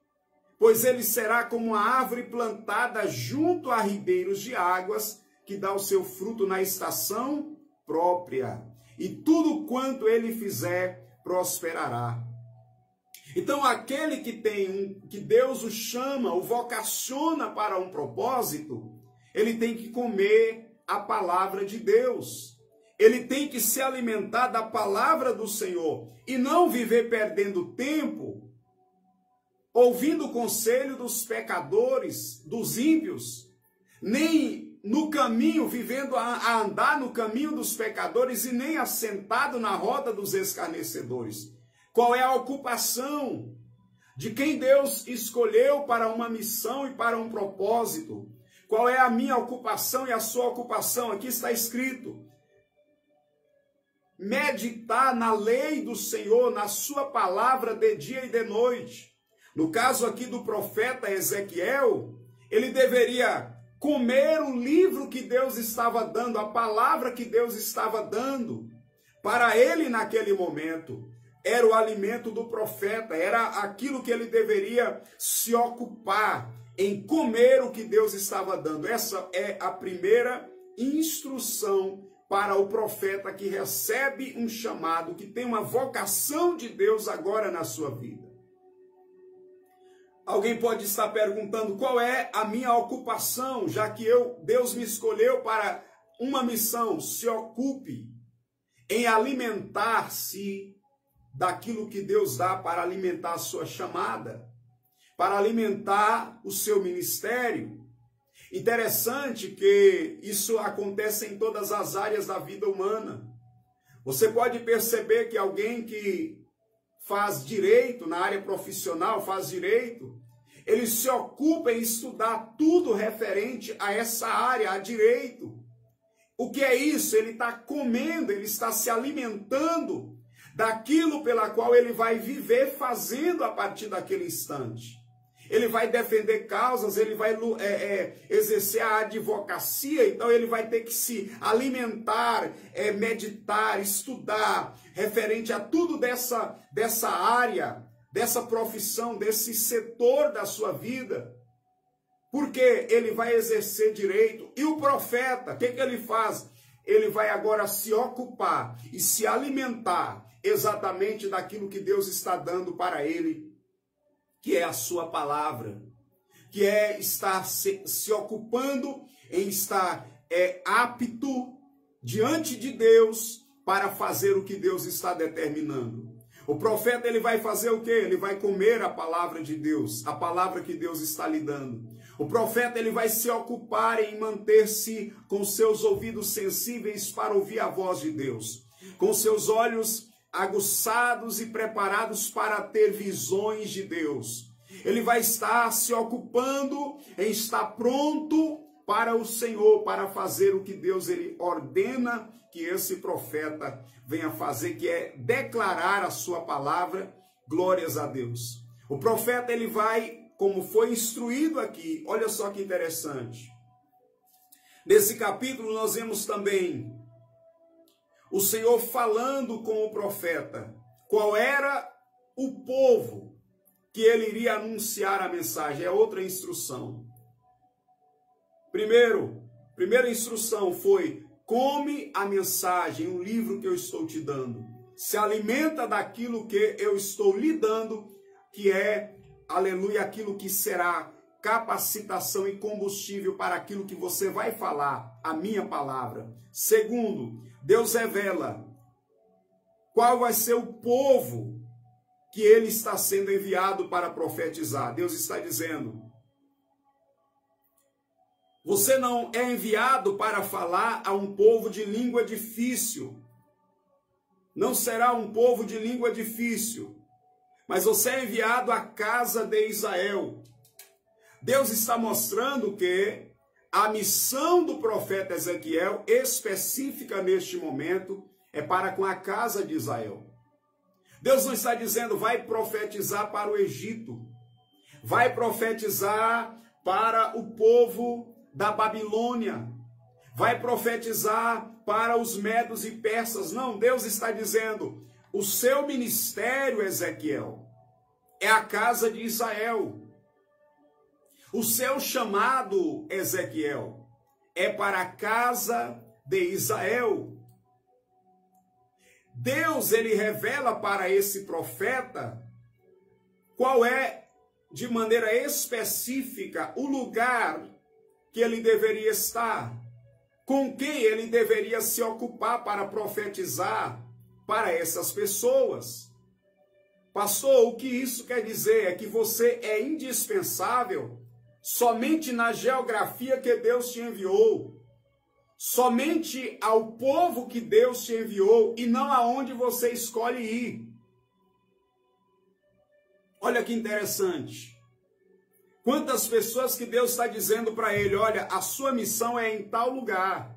Pois ele será como uma árvore plantada junto a ribeiros de águas, que dá o seu fruto na estação própria, e tudo quanto ele fizer prosperará. Então, aquele que Deus o chama, o vocaciona para um propósito, ele tem que comer a palavra de Deus. Ele tem que se alimentar da palavra do Senhor e não viver perdendo tempo ouvindo o conselho dos pecadores, dos ímpios, nem no caminho, vivendo a andar no caminho dos pecadores e nem assentado na roda dos escarnecedores. Qual é a ocupação de quem Deus escolheu para uma missão e para um propósito? Qual é a minha ocupação e a sua ocupação? Aqui está escrito: meditar na lei do Senhor, na sua palavra de dia e de noite. No caso aqui do profeta Ezequiel, ele deveria comer o livro que Deus estava dando, a palavra que Deus estava dando para ele naquele momento. Era o alimento do profeta, era aquilo que ele deveria se ocupar, em comer o que Deus estava dando. Essa é a primeira instrução para o profeta que recebe um chamado, que tem uma vocação de Deus agora na sua vida. Alguém pode estar perguntando, qual é a minha ocupação, já que Deus me escolheu para uma missão? Se ocupe em alimentar-se daquilo que Deus dá para alimentar a sua chamada, para alimentar o seu ministério. Interessante que isso acontece em todas as áreas da vida humana. Você pode perceber que alguém que faz direito, na área profissional, faz direito, ele se ocupa em estudar tudo referente a essa área, a direito. O que é isso? Ele está comendo, ele está se alimentando daquilo pela qual ele vai viver fazendo a partir daquele instante. Ele vai defender causas, ele vai exercer a advocacia, então ele vai ter que se alimentar, meditar, estudar, referente a tudo dessa área, dessa profissão, desse setor da sua vida, porque ele vai exercer direito. E o profeta, o que ele faz? Ele vai agora se ocupar e se alimentar exatamente daquilo que Deus está dando para ele, que é a sua palavra, que é estar se ocupando em estar apto, diante de Deus para fazer o que Deus está determinando. O profeta, ele vai fazer o quê? Ele vai comer a palavra de Deus, a palavra que Deus está lhe dando. O profeta, ele vai se ocupar em manter-se com seus ouvidos sensíveis para ouvir a voz de Deus, com seus olhos aguçados e preparados para ter visões de Deus. Ele vai estar se ocupando em estar pronto para o Senhor, para fazer o que Deus ele ordena que esse profeta venha fazer, que é declarar a sua palavra. Glórias a Deus. O profeta, ele vai, como foi instruído aqui, olha só que interessante. Nesse capítulo nós vemos também o Senhor falando com o profeta qual era o povo que ele iria anunciar a mensagem. É outra instrução. Primeira instrução foi: come a mensagem, o livro que eu estou te dando. Se alimenta daquilo que eu estou lhe dando, que é, aleluia, aquilo que será capacitação e combustível para aquilo que você vai falar, a minha palavra. Segundo, Deus revela qual vai ser o povo que ele está sendo enviado para profetizar. Deus está dizendo: você não é enviado para falar a um povo de língua difícil. Não será um povo de língua difícil, mas você é enviado à casa de Israel. Deus está mostrando que a missão do profeta Ezequiel, específica neste momento, é para com a casa de Israel. Deus não está dizendo: vai profetizar para o Egito, vai profetizar para o povo da Babilônia, vai profetizar para os medos e persas. Não, Deus está dizendo: o seu ministério, Ezequiel, é a casa de Israel. O seu chamado, Ezequiel, é para a casa de Israel. Deus, ele revela para esse profeta qual é, de maneira específica, o lugar que ele deveria estar, com quem ele deveria se ocupar para profetizar para essas pessoas. Pastor, o que isso quer dizer? É que você é indispensável somente na geografia que Deus te enviou, somente ao povo que Deus te enviou e não aonde você escolhe ir. Olha que interessante. Quantas pessoas que Deus está dizendo para ele: olha, a sua missão é em tal lugar.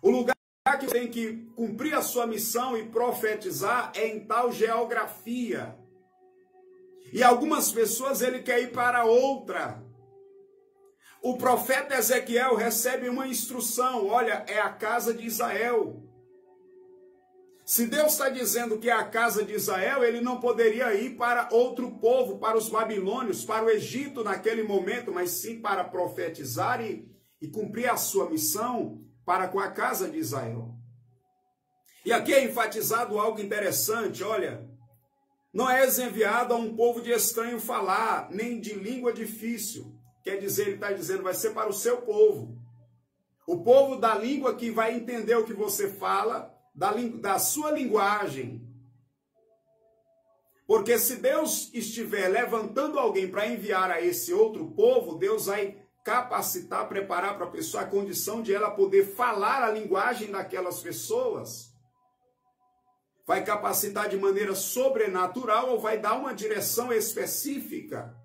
O lugar que tem que cumprir a sua missão e profetizar é em tal geografia. E algumas pessoas ele quer ir para outra. O profeta Ezequiel recebe uma instrução: olha, é a casa de Israel. Se Deus está dizendo que é a casa de Israel, ele não poderia ir para outro povo, para os babilônios, para o Egito naquele momento, mas sim para profetizar e cumprir a sua missão para com a casa de Israel. E aqui é enfatizado algo interessante: olha, não és enviado a um povo de estranho falar, nem de língua difícil. Quer dizer, ele está dizendo, vai ser para o seu povo. O povo da língua que vai entender o que você fala, da sua linguagem. Porque se Deus estiver levantando alguém para enviar a esse outro povo, Deus vai capacitar, preparar para a pessoa a condição de ela poder falar a linguagem daquelas pessoas. Vai capacitar de maneira sobrenatural ou vai dar uma direção específica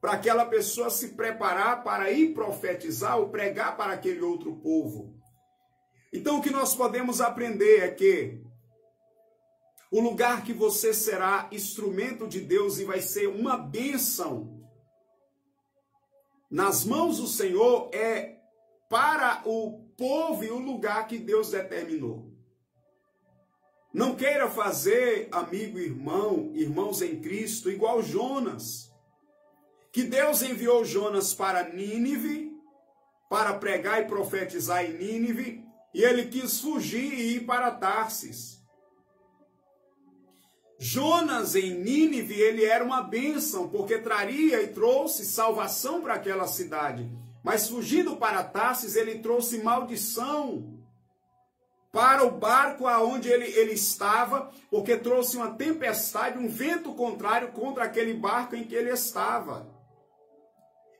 para aquela pessoa se preparar para ir profetizar ou pregar para aquele outro povo. Então o que nós podemos aprender é que o lugar que você será instrumento de Deus e vai ser uma bênção nas mãos do Senhor é para o povo e o lugar que Deus determinou. Não queira fazer, amigo, irmão, irmãos em Cristo, igual Jonas. Que Deus enviou Jonas para Nínive, para pregar e profetizar em Nínive, e ele quis fugir e ir para Tarsis. Jonas em Nínive, ele era uma bênção, porque traria e trouxe salvação para aquela cidade. Mas fugindo para Tarsis, ele trouxe maldição para o barco aonde ele estava, porque trouxe uma tempestade, um vento contrário contra aquele barco em que ele estava.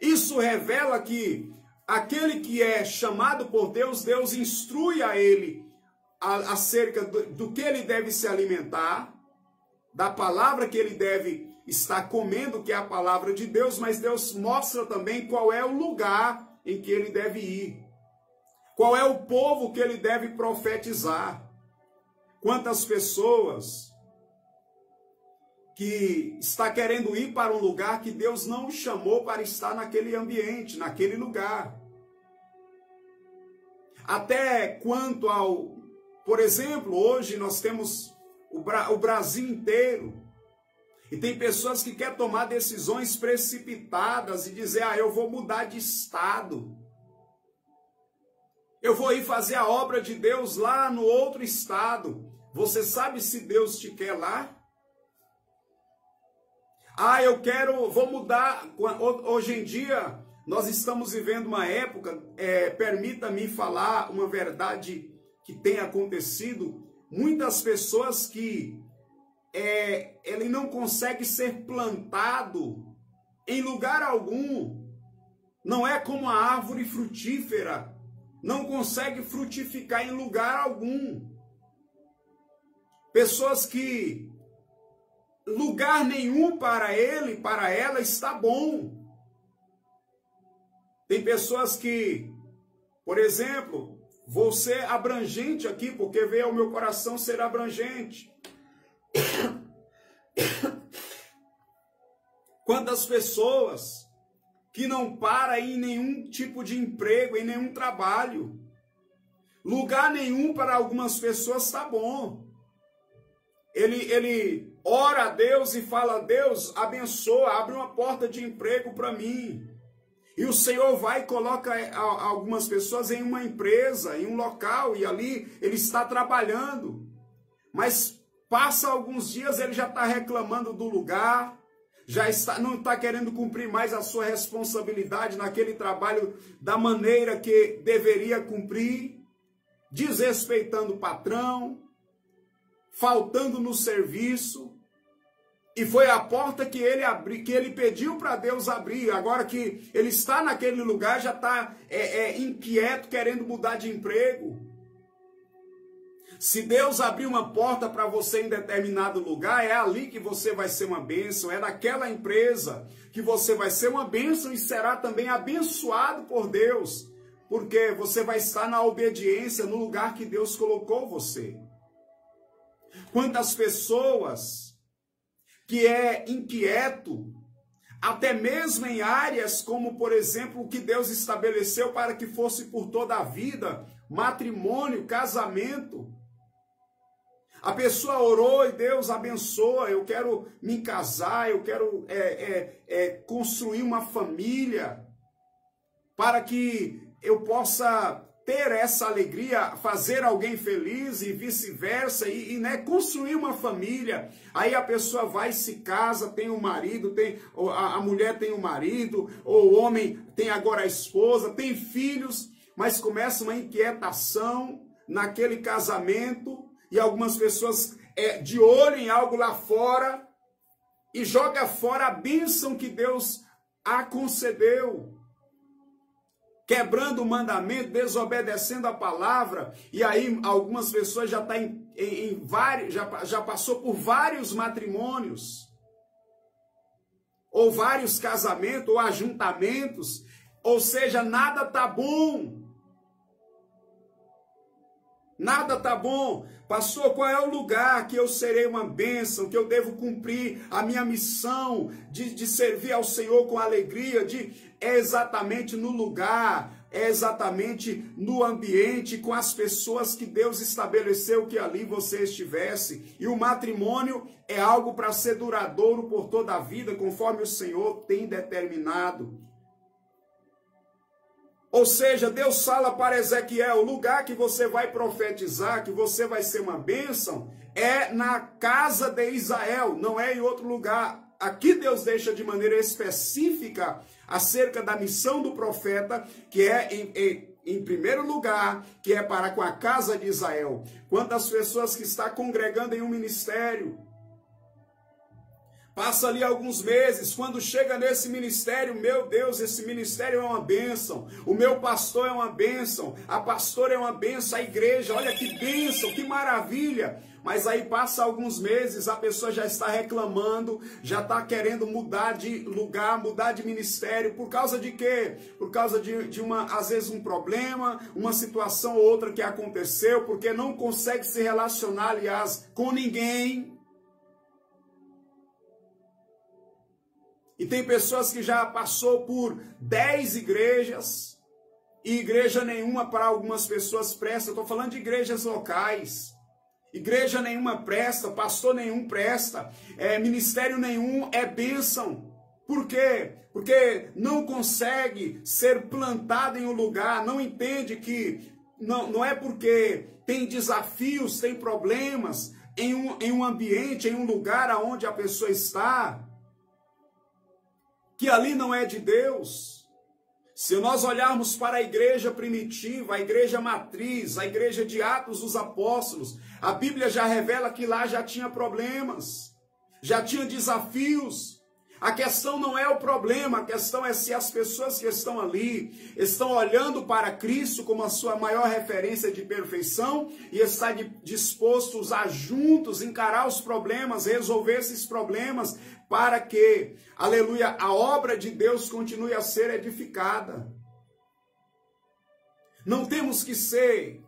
Isso revela que aquele que é chamado por Deus, Deus instrui a ele acerca do que ele deve se alimentar, da palavra que ele deve estar comendo, que é a palavra de Deus, mas Deus mostra também qual é o lugar em que ele deve ir, qual é o povo que ele deve profetizar. Quantas pessoas que está querendo ir para um lugar que Deus não o chamou para estar naquele ambiente, naquele lugar. Até quanto ao, por exemplo, hoje nós temos o Brasil inteiro, e tem pessoas que querem tomar decisões precipitadas e dizer, eu vou mudar de estado, eu vou ir fazer a obra de Deus lá no outro estado. Você sabe se Deus te quer lá? Vou mudar. Hoje em dia, nós estamos vivendo uma época, permita-me falar uma verdade que tem acontecido, muitas pessoas que ele não consegue ser plantado em lugar algum, não é como a árvore frutífera, não consegue frutificar em lugar algum. Pessoas que lugar nenhum para ele, para ela está bom. Tem pessoas que, por exemplo, vou ser abrangente aqui, porque veio ao meu coração ser abrangente. Quantas pessoas que não param em nenhum tipo de emprego, em nenhum trabalho. Lugar nenhum para algumas pessoas está bom. Ele ora a Deus e fala, Deus, abençoa, abre uma porta de emprego para mim. E o Senhor vai e coloca algumas pessoas em uma empresa, em um local, e ali ele está trabalhando. Mas passa alguns dias, ele já está reclamando do lugar, não está querendo cumprir mais a sua responsabilidade naquele trabalho da maneira que deveria cumprir, desrespeitando o patrão, faltando no serviço. E foi a porta que ele pediu para Deus abrir. Agora que ele está naquele lugar, já está inquieto, querendo mudar de emprego. Se Deus abrir uma porta para você em determinado lugar, é ali que você vai ser uma bênção. É naquela empresa que você vai ser uma bênção e será também abençoado por Deus. Porque você vai estar na obediência no lugar que Deus colocou você. Quantas pessoas que é inquieto, até mesmo em áreas como, por exemplo, o que Deus estabeleceu para que fosse por toda a vida, matrimônio, casamento. A pessoa orou e Deus abençoa, eu quero me casar, eu quero construir uma família, para que eu possa ter essa alegria, fazer alguém feliz e vice-versa, e construir uma família. Aí a pessoa vai e se casa, tem um marido, a mulher tem um marido, ou o homem tem agora a esposa, tem filhos, mas começa uma inquietação naquele casamento, e algumas pessoas de olho em algo lá fora, e joga fora a bênção que Deus a concedeu, quebrando o mandamento, desobedecendo a palavra. E aí algumas pessoas já já passou por vários matrimônios, ou vários casamentos, ou ajuntamentos, ou seja, nada tá bom. Nada tá bom. Pastor, qual é o lugar que eu serei uma bênção, que eu devo cumprir a minha missão de servir ao Senhor com alegria? É exatamente no lugar, é exatamente no ambiente, com as pessoas que Deus estabeleceu que ali você estivesse. E o matrimônio é algo para ser duradouro por toda a vida, conforme o Senhor tem determinado. Ou seja, Deus fala para Ezequiel, o lugar que você vai profetizar, que você vai ser uma bênção, é na casa de Israel, não é em outro lugar. Aqui Deus deixa de maneira específica acerca da missão do profeta, que é em primeiro lugar, que é para com a casa de Israel. Quantas pessoas que estão congregando em um ministério, passa ali alguns meses, quando chega nesse ministério, meu Deus, esse ministério é uma bênção, o meu pastor é uma bênção, a pastora é uma bênção, a igreja, olha que bênção, que maravilha. Mas aí passa alguns meses, a pessoa já está reclamando, já está querendo mudar de lugar, mudar de ministério. Por causa de quê? Por causa de às vezes um problema, uma situação ou outra que aconteceu, porque não consegue se relacionar, aliás, com ninguém. E tem pessoas que já passou por 10 igrejas, e igreja nenhuma para algumas pessoas presta. Eu estou falando de igrejas locais. Igreja nenhuma presta, pastor nenhum presta, ministério nenhum é bênção. Por quê? Porque não consegue ser plantado em um lugar, não entende que não é porque tem desafios, tem problemas em um ambiente, em um lugar onde a pessoa está, que ali não é de Deus. Se nós olharmos para a igreja primitiva, a igreja matriz, a igreja de Atos dos Apóstolos, a Bíblia já revela que lá já tinha problemas, já tinha desafios. A questão não é o problema, a questão é se as pessoas que estão ali estão olhando para Cristo como a sua maior referência de perfeição e está dispostos a juntos encarar os problemas, resolver esses problemas para que, aleluia, a obra de Deus continue a ser edificada. Não temos que ser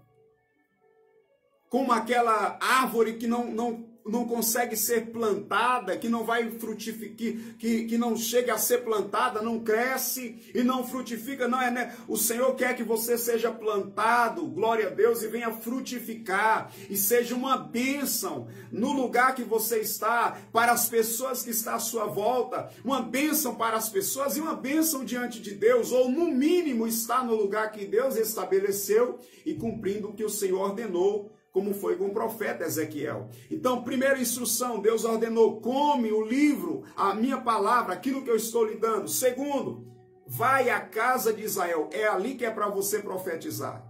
como aquela árvore que não consegue ser plantada, que não vai frutificar, que não chega a ser plantada, não cresce e não frutifica. Não é, né? O Senhor quer que você seja plantado, glória a Deus, e venha frutificar e seja uma bênção no lugar que você está, para as pessoas que estão à sua volta, uma bênção para as pessoas e uma bênção diante de Deus, ou no mínimo está no lugar que Deus estabeleceu e cumprindo o que o Senhor ordenou, como foi com o profeta Ezequiel. Então, primeira instrução, Deus ordenou: come o livro, a minha palavra, aquilo que eu estou lhe dando. Segundo, vai à casa de Israel. É ali que é para você profetizar.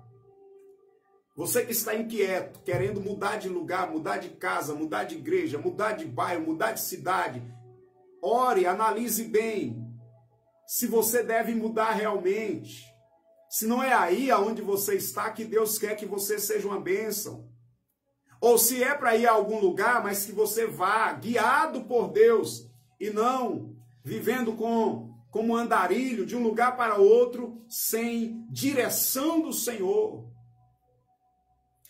Você que está inquieto, querendo mudar de lugar, mudar de casa, mudar de igreja, mudar de bairro, mudar de cidade, ore, analise bem se você deve mudar realmente. Se não é aí aonde você está que Deus quer que você seja uma bênção. Ou se é para ir a algum lugar, mas que você vá guiado por Deus e não vivendo como andarilho de um lugar para outro sem direção do Senhor.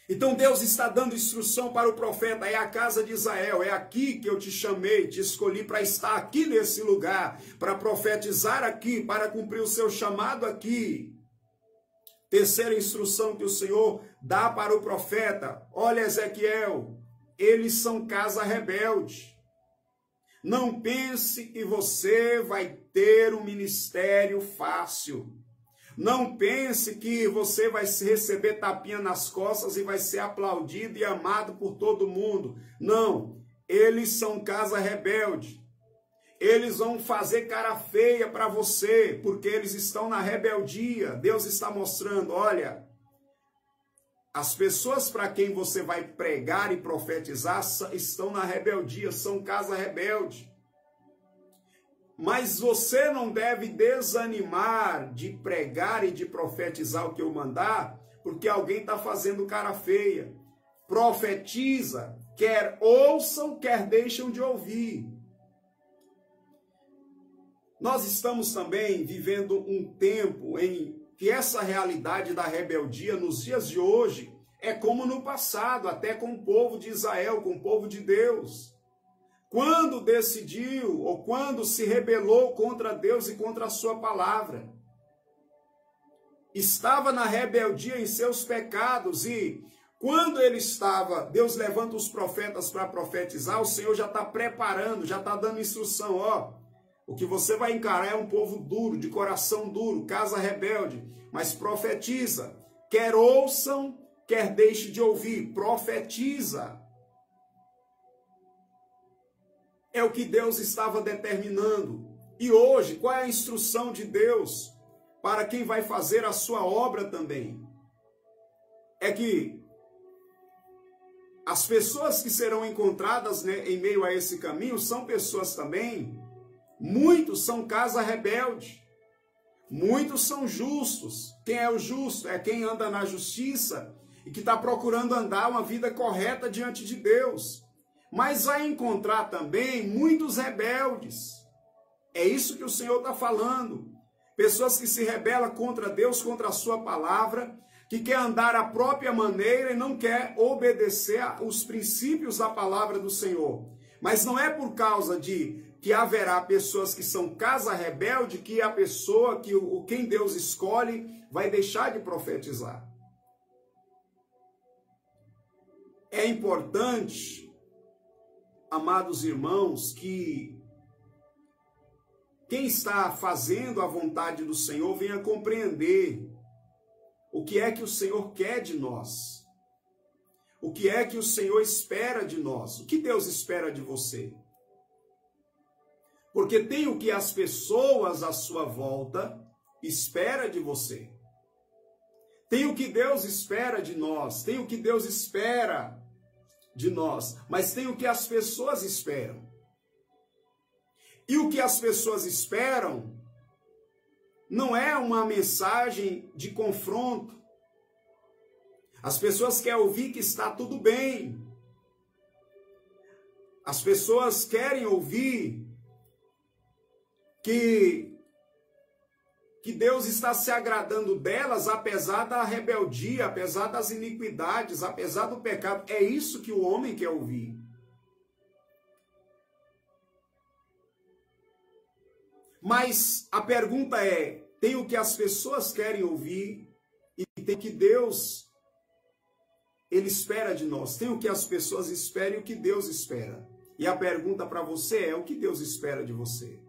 Então Deus está dando instrução para o profeta: é a casa de Israel, é aqui que eu te chamei, te escolhi para estar aqui nesse lugar, para profetizar aqui, para cumprir o seu chamado aqui. Terceira instrução que o Senhor dá para o profeta: olha, Ezequiel, eles são casa rebelde. Não pense que você vai ter um ministério fácil. Não pense que você vai receber tapinha nas costas e vai ser aplaudido e amado por todo mundo. Não, eles são casa rebelde. Eles vão fazer cara feia para você, porque eles estão na rebeldia. Deus está mostrando: olha, as pessoas para quem você vai pregar e profetizar estão na rebeldia, são casa rebelde. Mas você não deve desanimar de pregar e de profetizar o que eu mandar, porque alguém está fazendo cara feia. Profetiza, quer ouçam, quer deixam de ouvir. Nós estamos também vivendo um tempo em que essa realidade da rebeldia nos dias de hoje é como no passado, até com o povo de Israel, com o povo de Deus. Quando decidiu ou quando se rebelou contra Deus e contra a sua palavra. Estava na rebeldia em seus pecados e quando ele estava, Deus levanta os profetas para profetizar, o Senhor já está preparando, já está dando instrução, ó. O que você vai encarar é um povo duro, de coração duro, casa rebelde. Mas profetiza. Quer ouçam, quer deixe de ouvir. Profetiza. É o que Deus estava determinando. E hoje, qual é a instrução de Deus para quem vai fazer a sua obra também. É que as pessoas que serão encontradas, né, em meio a esse caminho são pessoas também, muitos são casa rebelde, muitos são justos. Quem é o justo? É quem anda na justiça e que está procurando andar uma vida correta diante de Deus. Mas vai encontrar também muitos rebeldes. É isso que o Senhor está falando. Pessoas que se rebelam contra Deus, contra a sua palavra, que quer andar a própria maneira e não quer obedecer os princípios da palavra do Senhor. Mas não é por causa de que haverá pessoas que são casa rebelde que a pessoa, quem Deus escolhe, vai deixar de profetizar. É importante, amados irmãos, que quem está fazendo a vontade do Senhor venha compreender o que é que o Senhor quer de nós. O que é que o Senhor espera de nós. O que Deus espera de você. Porque tem o que as pessoas à sua volta esperam de você. Tem o que Deus espera de nós. Tem o que Deus espera de nós. Mas tem o que as pessoas esperam. E o que as pessoas esperam não é uma mensagem de confronto. As pessoas querem ouvir que está tudo bem. As pessoas querem ouvir que Deus está se agradando delas, apesar da rebeldia, apesar das iniquidades, apesar do pecado. É isso que o homem quer ouvir. Mas a pergunta é, tem o que as pessoas querem ouvir e tem o que Deus, Ele espera de nós. Tem o que as pessoas esperam e o que Deus espera. E a pergunta para você é, o que Deus espera de você?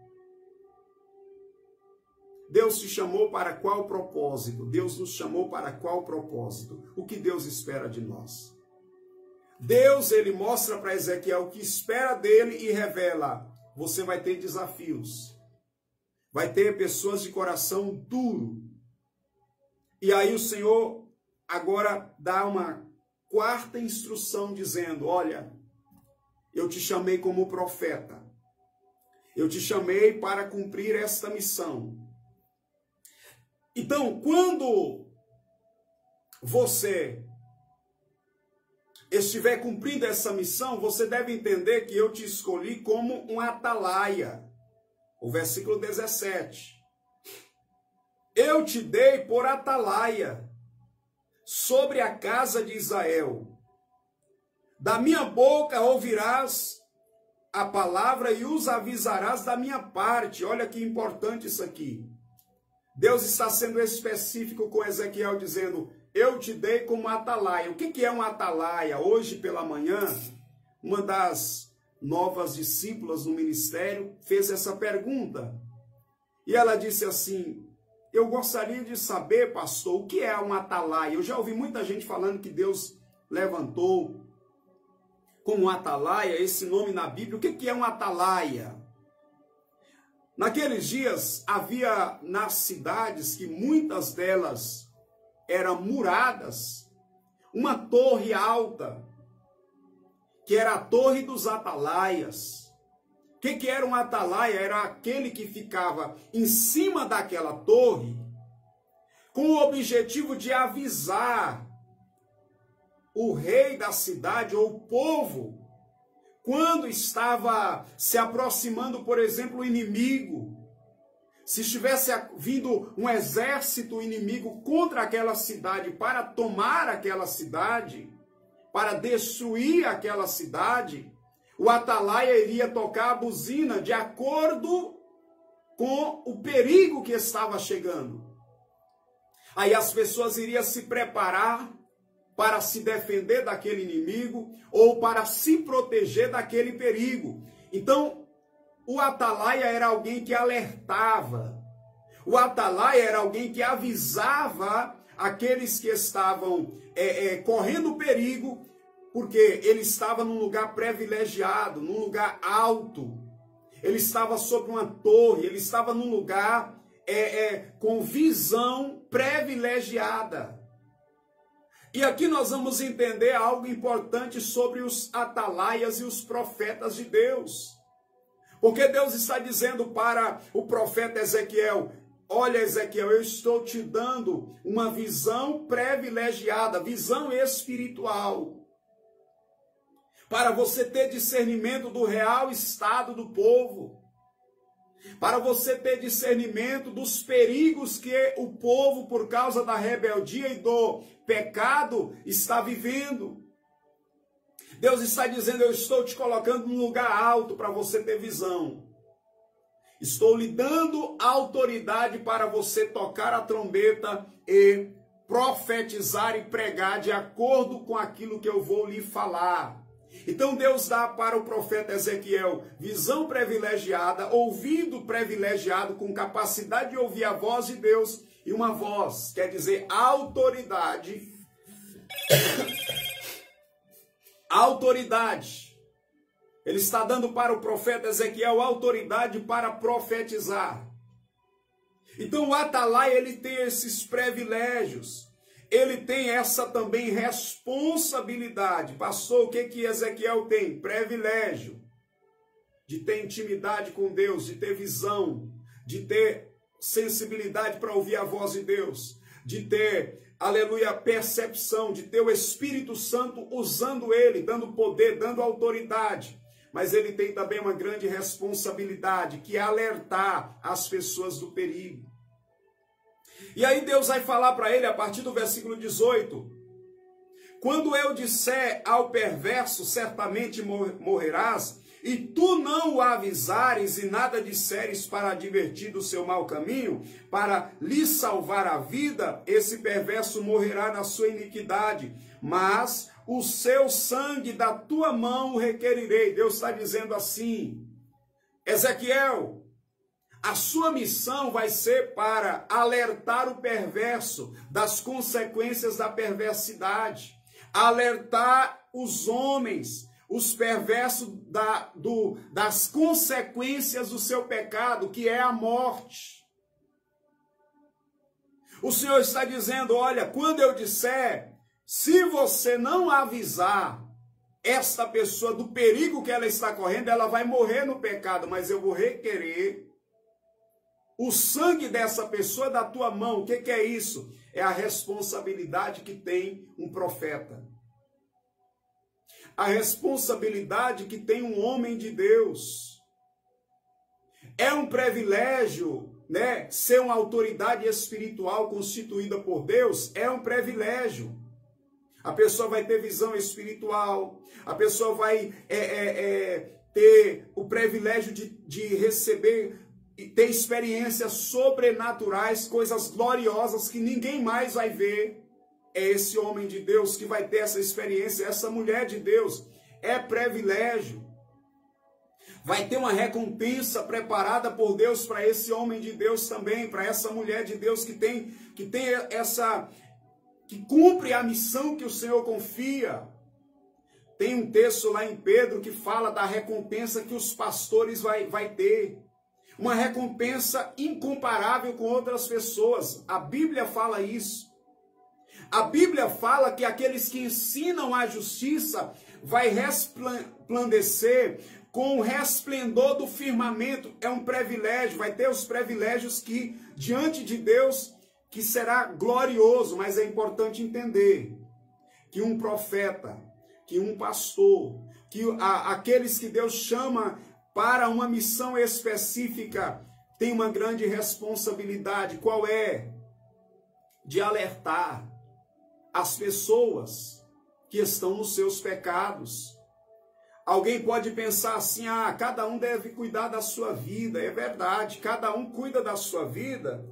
Deus te chamou para qual propósito? Deus nos chamou para qual propósito? O que Deus espera de nós? Deus, Ele mostra para Ezequiel o que espera dele e revela, você vai ter desafios. Vai ter pessoas de coração duro. E aí o Senhor agora dá uma quarta instrução dizendo, olha, eu te chamei como profeta. Eu te chamei para cumprir esta missão. Então, quando você estiver cumprindo essa missão, você deve entender que eu te escolhi como um atalaia. O versículo 17. Eu te dei por atalaia sobre a casa de Israel. Da minha boca ouvirás a palavra e os avisarás da minha parte. Olha que importante isso aqui. Deus está sendo específico com Ezequiel, dizendo, eu te dei como atalaia. O que é um atalaia? Hoje pela manhã, uma das novas discípulas no ministério fez essa pergunta. E ela disse assim, eu gostaria de saber, pastor, o que é um atalaia? Eu já ouvi muita gente falando que Deus levantou como atalaia esse nome na Bíblia. O que é um atalaia? Naqueles dias havia nas cidades, que muitas delas eram muradas, uma torre alta, que era a torre dos atalaias. O que era um atalaia? Era aquele que ficava em cima daquela torre com o objetivo de avisar o rei da cidade ou o povo quando estava se aproximando, por exemplo, o inimigo. Se estivesse vindo um exército inimigo contra aquela cidade para tomar aquela cidade, para destruir aquela cidade, o atalaia iria tocar a buzina de acordo com o perigo que estava chegando. Aí as pessoas iriam se preparar para se defender daquele inimigo ou para se proteger daquele perigo. Então, o atalaia era alguém que alertava. O atalaia era alguém que avisava aqueles que estavam correndo perigo, porque ele estava num lugar privilegiado, num lugar alto. Ele estava sobre uma torre, ele estava num lugar com visão privilegiada. E aqui nós vamos entender algo importante sobre os atalaias e os profetas de Deus. Porque Deus está dizendo para o profeta Ezequiel: olha, Ezequiel, eu estou te dando uma visão privilegiada, visão espiritual, para você ter discernimento do real estado do povo, para você ter discernimento dos perigos que o povo, por causa da rebeldia e do pecado, está vivendo. Deus está dizendo: eu estou te colocando num lugar alto para você ter visão. Estou lhe dando autoridade para você tocar a trombeta e profetizar e pregar de acordo com aquilo que eu vou lhe falar. Então Deus dá para o profeta Ezequiel visão privilegiada, ouvido privilegiado, com capacidade de ouvir a voz de Deus, e uma voz, quer dizer autoridade. Autoridade. Ele está dando para o profeta Ezequiel autoridade para profetizar. Então o atalaia, ele tem esses privilégios. Ele tem essa também responsabilidade. Pastor, o que Ezequiel tem? Privilégio de ter intimidade com Deus, de ter visão, de ter sensibilidade para ouvir a voz de Deus, de ter, aleluia, percepção, de ter o Espírito Santo usando ele, dando poder, dando autoridade. Mas ele tem também uma grande responsabilidade, que é alertar as pessoas do perigo. E aí Deus vai falar para ele a partir do versículo 18: quando eu disser ao perverso, certamente morrerás, e tu não o avisares e nada disseres para advertir do seu mau caminho, para lhe salvar a vida, esse perverso morrerá na sua iniquidade, mas o seu sangue da tua mão requerirei. Deus está dizendo assim: Ezequiel, a sua missão vai ser para alertar o perverso das consequências da perversidade, alertar os homens, os perversos das consequências do seu pecado, que é a morte. O Senhor está dizendo: olha, quando eu disser, se você não avisar esta pessoa do perigo que ela está correndo, ela vai morrer no pecado, mas eu vou requerer o sangue dessa pessoa da tua mão. O que é isso? É a responsabilidade que tem um profeta. A responsabilidade que tem um homem de Deus. É um privilégio, né? Ser uma autoridade espiritual constituída por Deus é um privilégio. A pessoa vai ter visão espiritual, a pessoa vai ter o privilégio de receber e ter experiências sobrenaturais, coisas gloriosas que ninguém mais vai ver. É esse homem de Deus que vai ter essa experiência, essa mulher de Deus. É privilégio. Vai ter uma recompensa preparada por Deus para esse homem de Deus também, para essa mulher de Deus que cumpre a missão que o Senhor confia. Tem um texto lá em Pedro que fala da recompensa que os pastores vai ter. Uma recompensa incomparável com outras pessoas. A Bíblia fala isso. A Bíblia fala que aqueles que ensinam a justiça vai resplandecer com o resplendor do firmamento. É um privilégio, vai ter os privilégios que diante de Deus que será glorioso. Mas é importante entender que um profeta, que um pastor, que aqueles que Deus chama para uma missão específica, tem uma grande responsabilidade. Qual é? De alertar as pessoas que estão nos seus pecados. Alguém pode pensar assim: cada um deve cuidar da sua vida. É verdade, cada um cuida da sua vida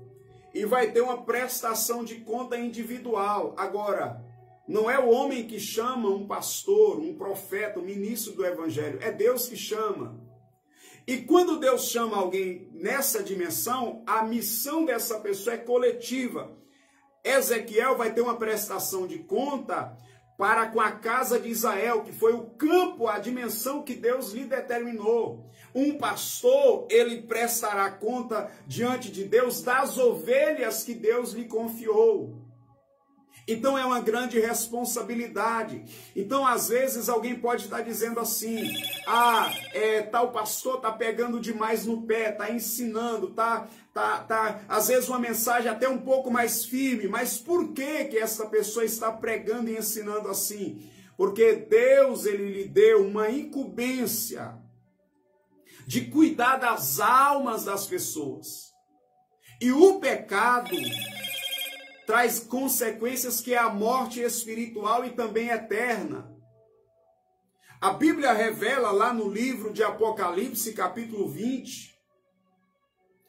e vai ter uma prestação de conta individual. Agora, não é o homem que chama um pastor, um profeta, um ministro do evangelho, é Deus que chama. E quando Deus chama alguém nessa dimensão, a missão dessa pessoa é coletiva. Ezequiel vai ter uma prestação de conta para com a casa de Israel, que foi o campo, a dimensão que Deus lhe determinou. Um pastor, ele prestará conta diante de Deus das ovelhas que Deus lhe confiou. Então é uma grande responsabilidade. Então às vezes alguém pode estar dizendo assim, tal pastor está pegando demais no pé, está ensinando, às vezes uma mensagem até um pouco mais firme, mas por que essa pessoa está pregando e ensinando assim? Porque Deus, ele lhe deu uma incumbência de cuidar das almas das pessoas. E o pecado traz consequências que é a morte espiritual e também eterna. A Bíblia revela lá no livro de Apocalipse, capítulo 20,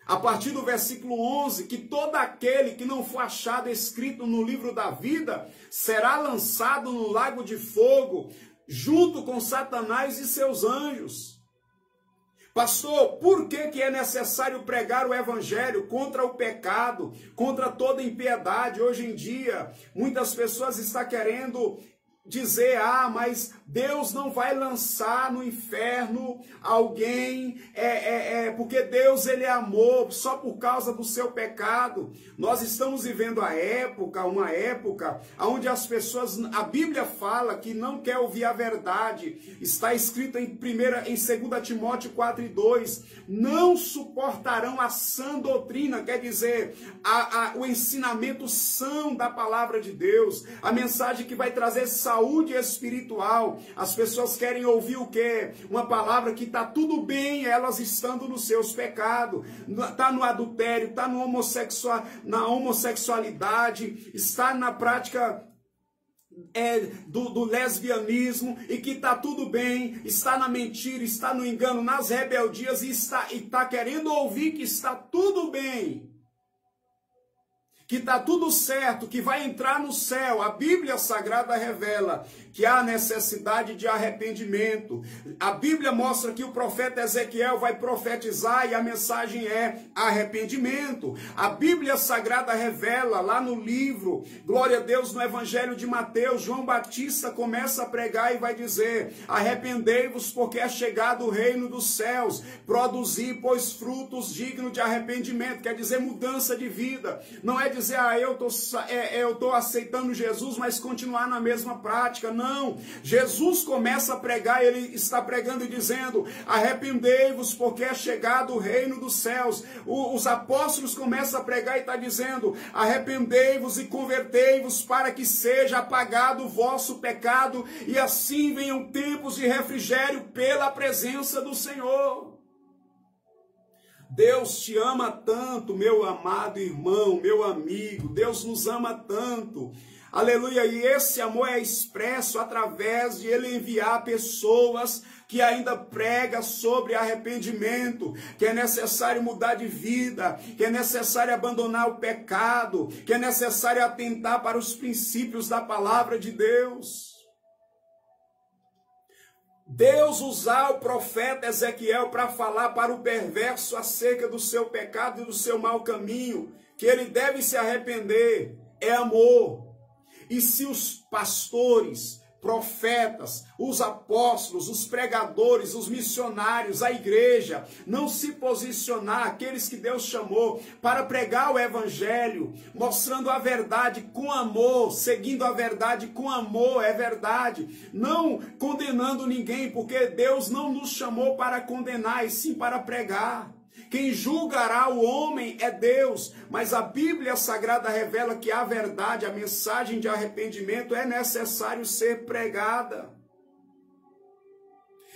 a partir do versículo 11, que todo aquele que não for achado escrito no livro da vida será lançado no lago de fogo, junto com Satanás e seus anjos. Pastor, por que é necessário pregar o evangelho contra o pecado, contra toda impiedade? Hoje em dia, muitas pessoas estão querendo dizer, mas Deus não vai lançar no inferno alguém, porque Deus, ele é amor, só por causa do seu pecado. Nós estamos vivendo uma época onde as pessoas, a Bíblia fala que não quer ouvir a verdade. Está escrito em 2 Timóteo 4:2, não suportarão a sã doutrina, quer dizer, o ensinamento são da palavra de Deus, a mensagem que vai trazer saúde espiritual. As pessoas querem ouvir o quê? Uma palavra que está tudo bem, elas estando nos seus pecados, está no adultério, está na homossexualidade, está na prática do lesbianismo, e que está tudo bem, está na mentira, está no engano, nas rebeldias, e está querendo ouvir que está tudo bem, que está tudo certo, que vai entrar no céu. A Bíblia Sagrada revela que há necessidade de arrependimento. A Bíblia mostra que o profeta Ezequiel vai profetizar e a mensagem é arrependimento. A Bíblia Sagrada revela lá no livro, glória a Deus, no Evangelho de Mateus, João Batista começa a pregar e vai dizer, arrependei-vos porque é chegado o reino dos céus, produzi, pois, frutos dignos de arrependimento, quer dizer mudança de vida. Não é dizer, eu estou aceitando Jesus, mas continuar na mesma prática. Não, Jesus começa a pregar, ele está pregando e dizendo, arrependei-vos porque é chegado o reino dos céus. Os apóstolos começam a pregar e está dizendo, arrependei-vos e convertei-vos para que seja apagado o vosso pecado e assim venham tempos de refrigério pela presença do Senhor. Deus te ama tanto, meu amado irmão, meu amigo, Deus nos ama tanto. Aleluia, e esse amor é expresso através de ele enviar pessoas que ainda pregam sobre arrependimento, que é necessário mudar de vida, que é necessário abandonar o pecado, que é necessário atentar para os princípios da palavra de Deus. Deus usar o profeta Ezequiel para falar para o perverso acerca do seu pecado e do seu mau caminho, que ele deve se arrepender, é amor. E se os pastores, profetas, os apóstolos, os pregadores, os missionários, a igreja, não se posicionar, aqueles que Deus chamou para pregar o evangelho, mostrando a verdade com amor, seguindo a verdade com amor, é verdade, não condenando ninguém, porque Deus não nos chamou para condenar, e sim para pregar. Quem julgará o homem é Deus, mas a Bíblia Sagrada revela que a verdade, a mensagem de arrependimento é necessário ser pregada.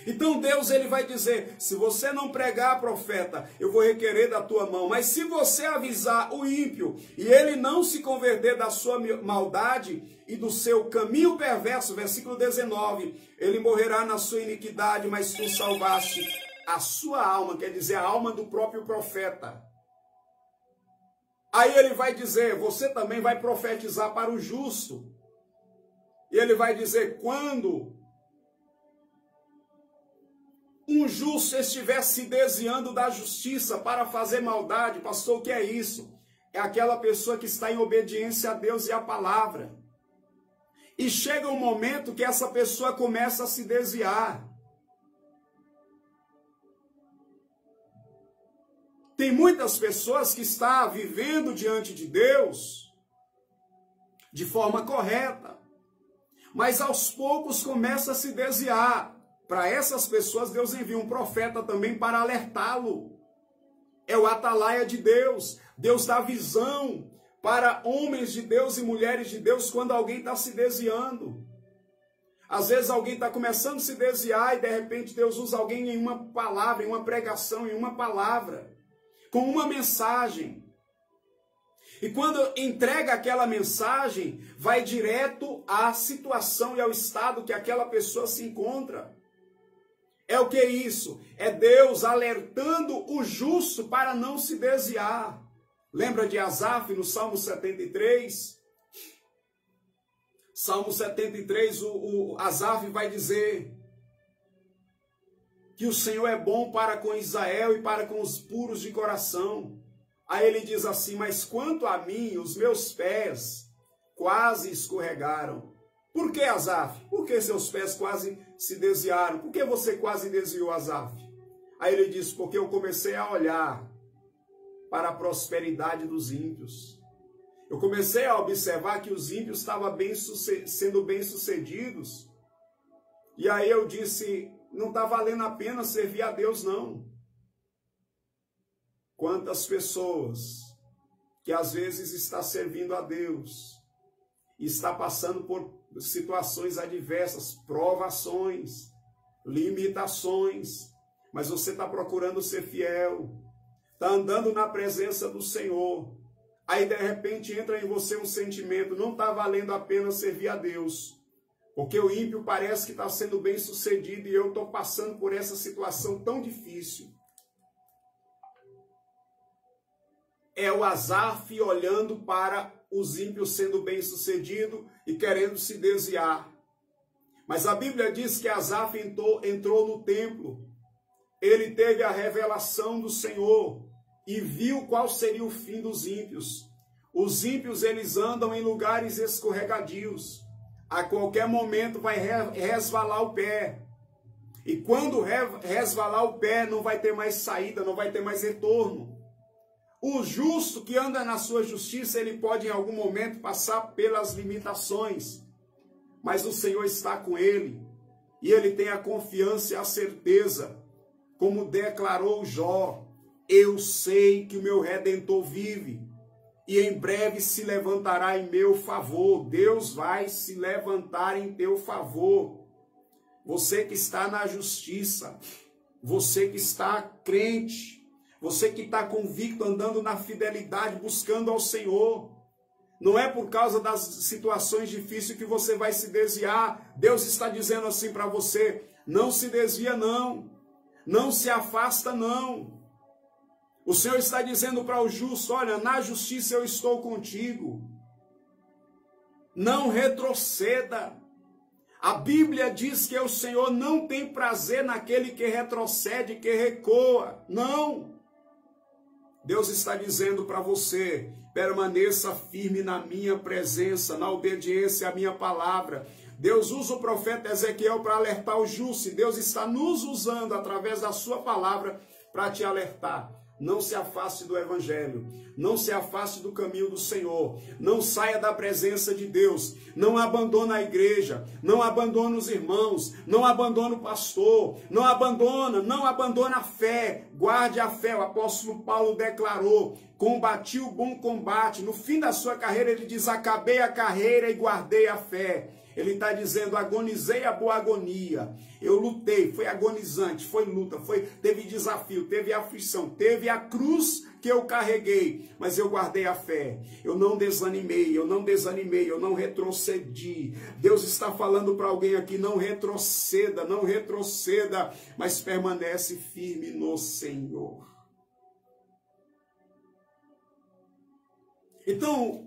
Então Deus, ele vai dizer, se você não pregar, profeta, eu vou requerer da tua mão. Mas se você avisar o ímpio e ele não se converter da sua maldade e do seu caminho perverso, versículo 19, ele morrerá na sua iniquidade, mas tu salvaste a sua alma, quer dizer, a alma do próprio profeta. Aí ele vai dizer, você também vai profetizar para o justo. E ele vai dizer, quando um justo estiver se desviando da justiça para fazer maldade, pastor, o que é isso? É aquela pessoa que está em obediência a Deus e à palavra. E chega um momento que essa pessoa começa a se desviar. Tem muitas pessoas que estão vivendo diante de Deus de forma correta, mas aos poucos começa a se desviar. Para essas pessoas, Deus envia um profeta também para alertá-lo. É o atalaia de Deus. Deus dá visão para homens de Deus e mulheres de Deus quando alguém está se desviando. Às vezes alguém está começando a se desviar e de repente Deus usa alguém em uma palavra, em uma pregação, em uma palavra, com uma mensagem. E quando entrega aquela mensagem, vai direto à situação e ao estado que aquela pessoa se encontra. É o que é isso? É Deus alertando o justo para não se desviar. Lembra de Asaf no Salmo 73? Salmo 73, o Asaf vai dizer que o Senhor é bom para com Israel e para com os puros de coração. Aí ele diz assim, mas quanto a mim, os meus pés quase escorregaram. Por que, Asaf? Por que seus pés quase se desviaram? Por que você quase desviou, Asaf? Aí ele diz, porque eu comecei a olhar para a prosperidade dos ímpios. Eu comecei a observar que os ímpios estavam sendo bem-sucedidos. E aí eu disse, não está valendo a pena servir a Deus, não. Quantas pessoas que às vezes está servindo a Deus e está passando por situações adversas, provações, limitações, mas você está procurando ser fiel, está andando na presença do Senhor, aí de repente entra em você um sentimento, não está valendo a pena servir a Deus, porque o ímpio parece que está sendo bem sucedido e eu estou passando por essa situação tão difícil. É o Asaf olhando para os ímpios sendo bem-sucedido e querendo se desviar. Mas a Bíblia diz que Asaf entrou no templo. Ele teve a revelação do Senhor e viu qual seria o fim dos ímpios. Os ímpios, eles andam em lugares escorregadios. A qualquer momento vai resvalar o pé. E quando resvalar o pé, não vai ter mais saída, não vai ter mais retorno. O justo que anda na sua justiça, ele pode em algum momento passar pelas limitações, mas o Senhor está com ele, e ele tem a confiança e a certeza, como declarou Jó, eu sei que o meu Redentor vive, e em breve se levantará em meu favor. Deus vai se levantar em teu favor. Você que está na justiça, você que está crente, você que está convicto, andando na fidelidade, buscando ao Senhor. Não é por causa das situações difíceis que você vai se desviar. Deus está dizendo assim para você, não se desvia não. Não se afasta não. O Senhor está dizendo para o justo, olha, na justiça eu estou contigo. Não retroceda. A Bíblia diz que o Senhor não tem prazer naquele que retrocede, que recua. Não. Deus está dizendo para você, permaneça firme na minha presença, na obediência à minha palavra. Deus usa o profeta Ezequiel para alertar o justo, e Deus está nos usando através da sua palavra para te alertar. Não se afaste do evangelho, não se afaste do caminho do Senhor, não saia da presença de Deus, não abandone a igreja, não abandone os irmãos, não abandone o pastor, não abandone a fé, guarde a fé. O apóstolo Paulo declarou, combati o bom combate, no fim da sua carreira ele diz, acabei a carreira e guardei a fé. Ele está dizendo, agonizei a boa agonia. Eu lutei, foi agonizante, foi luta, teve desafio, teve aflição, teve a cruz que eu carreguei, mas eu guardei a fé. Eu não desanimei, eu não retrocedi. Deus está falando para alguém aqui, não retroceda, mas permanece firme no Senhor. Então,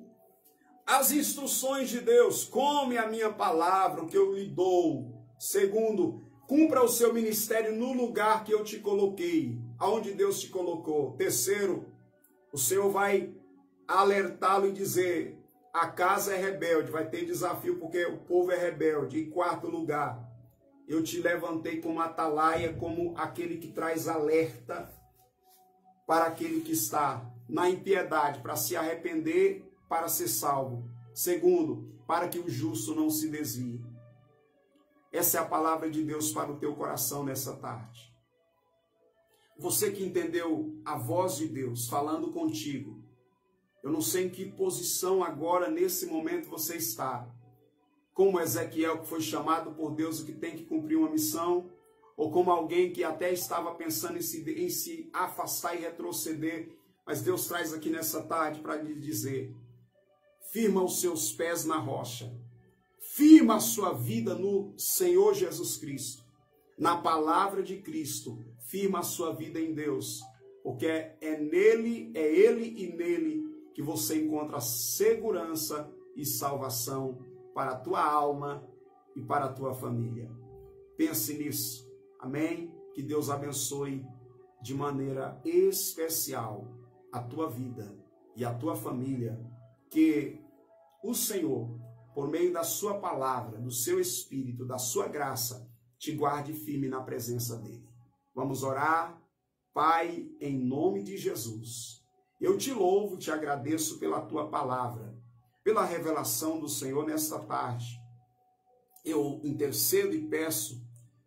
as instruções de Deus, come a minha palavra, o que eu lhe dou. Segundo, cumpra o seu ministério no lugar que eu te coloquei, aonde Deus te colocou. Terceiro, o Senhor vai alertá-lo e dizer, a casa é rebelde, vai ter desafio porque o povo é rebelde. Em quarto lugar, eu te levantei como atalaia, como aquele que traz alerta para aquele que está na impiedade, para se arrepender, para ser salvo. Segundo, para que o justo não se desvie. Essa é a palavra de Deus para o teu coração nessa tarde. Você que entendeu a voz de Deus falando contigo, eu não sei em que posição agora, nesse momento, você está. Como Ezequiel, que foi chamado por Deus e que tem que cumprir uma missão, ou como alguém que até estava pensando em se afastar e retroceder, mas Deus traz aqui nessa tarde para lhe dizer: firma os seus pés na rocha, firma a sua vida no Senhor Jesus Cristo, na palavra de Cristo, firma a sua vida em Deus, porque é Ele e nele que você encontra segurança e salvação para a tua alma e para a tua família. Pense nisso, amém? Que Deus abençoe de maneira especial a tua vida e a tua família, que o Senhor, por meio da sua palavra, do seu Espírito, da sua graça, te guarde firme na presença dEle. Vamos orar. Pai, em nome de Jesus, eu te louvo, te agradeço pela tua palavra, pela revelação do Senhor nesta tarde. Eu intercedo e peço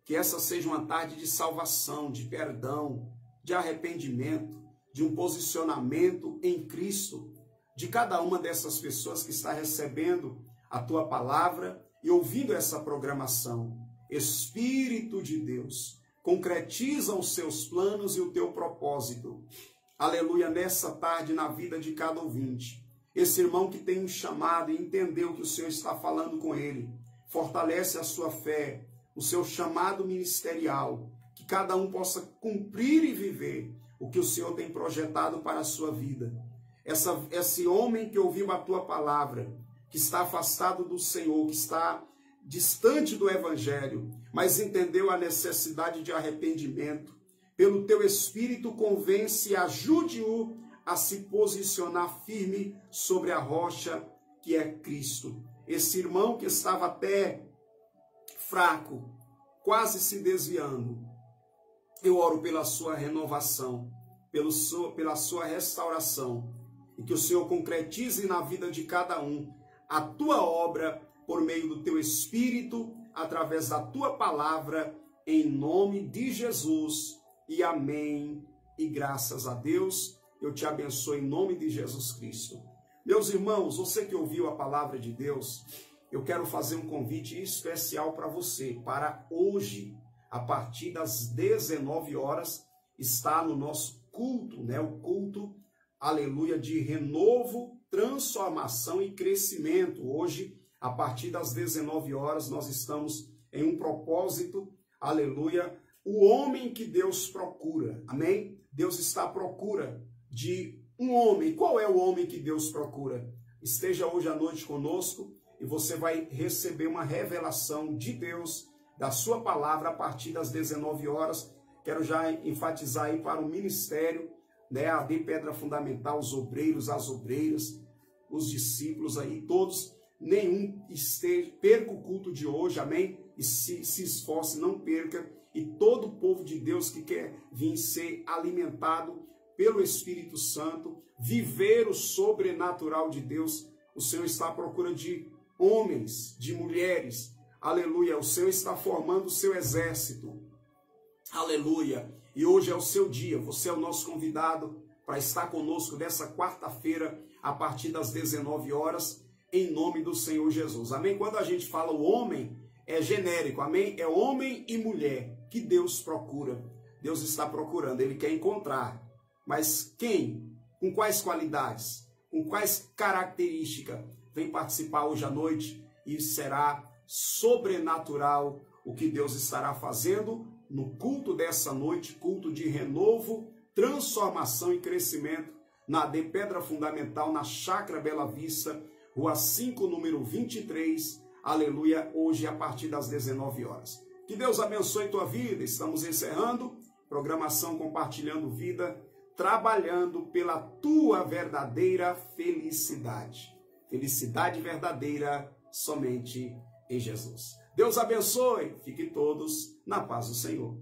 que essa seja uma tarde de salvação, de perdão, de arrependimento, de um posicionamento em Cristo, de cada uma dessas pessoas que está recebendo a tua palavra e ouvindo essa programação. Espírito de Deus, concretiza os seus planos e o teu propósito. Aleluia, nessa tarde na vida de cada ouvinte. Esse irmão que tem um chamado e entendeu que o Senhor está falando com ele, fortalece a sua fé, o seu chamado ministerial, que cada um possa cumprir e viver o que o Senhor tem projetado para a sua vida. Esse homem que ouviu a tua palavra, que está afastado do Senhor, que está distante do Evangelho, mas entendeu a necessidade de arrependimento, pelo teu Espírito convence e ajude-o a se posicionar firme sobre a rocha que é Cristo. Esse irmão que estava até fraco, quase se desviando, eu oro pela sua renovação, pela sua restauração, e que o Senhor concretize na vida de cada um a tua obra por meio do teu Espírito, através da tua palavra, em nome de Jesus. E amém. E graças a Deus, eu te abençoo em nome de Jesus Cristo. Meus irmãos, você que ouviu a palavra de Deus, eu quero fazer um convite especial para você, para hoje, a partir das 19 horas, está no nosso culto, né? O culto, aleluia, de renovo, transformação e crescimento. Hoje, a partir das 19 horas, nós estamos em um propósito, aleluia, o homem que Deus procura, amém? Deus está à procura de um homem. Qual é o homem que Deus procura? Esteja hoje à noite conosco e você vai receber uma revelação de Deus, da sua palavra, a partir das 19 horas. Quero já enfatizar aí para o ministério, né? A AD Pedra Fundamental, os obreiros, as obreiras, os discípulos aí, todos, nenhum perca o culto de hoje, amém? E se esforce, não perca. E todo o povo de Deus que quer vir ser alimentado pelo Espírito Santo, viver o sobrenatural de Deus, o Senhor está à procura de homens, de mulheres, aleluia, o Senhor está formando o seu exército, aleluia, e hoje é o seu dia, você é o nosso convidado para estar conosco nessa quarta-feira, a partir das 19 horas, em nome do Senhor Jesus, amém? Quando a gente fala o homem, é genérico, amém? É homem e mulher que Deus procura. Deus está procurando, Ele quer encontrar. Mas quem? Com quais qualidades? Com quais características? Vem participar hoje à noite e será sobrenatural o que Deus estará fazendo no culto dessa noite, culto de renovo, transformação e crescimento, na AD Pedra Fundamental, na Chácara Bela Vista, Rua 5, número 23, aleluia, hoje a partir das 19 horas. Que Deus abençoe tua vida. Estamos encerrando programação Compartilhando Vida, trabalhando pela tua verdadeira felicidade. felicidade verdadeira somente em Jesus. Deus abençoe. Fiquem todos na paz do Senhor.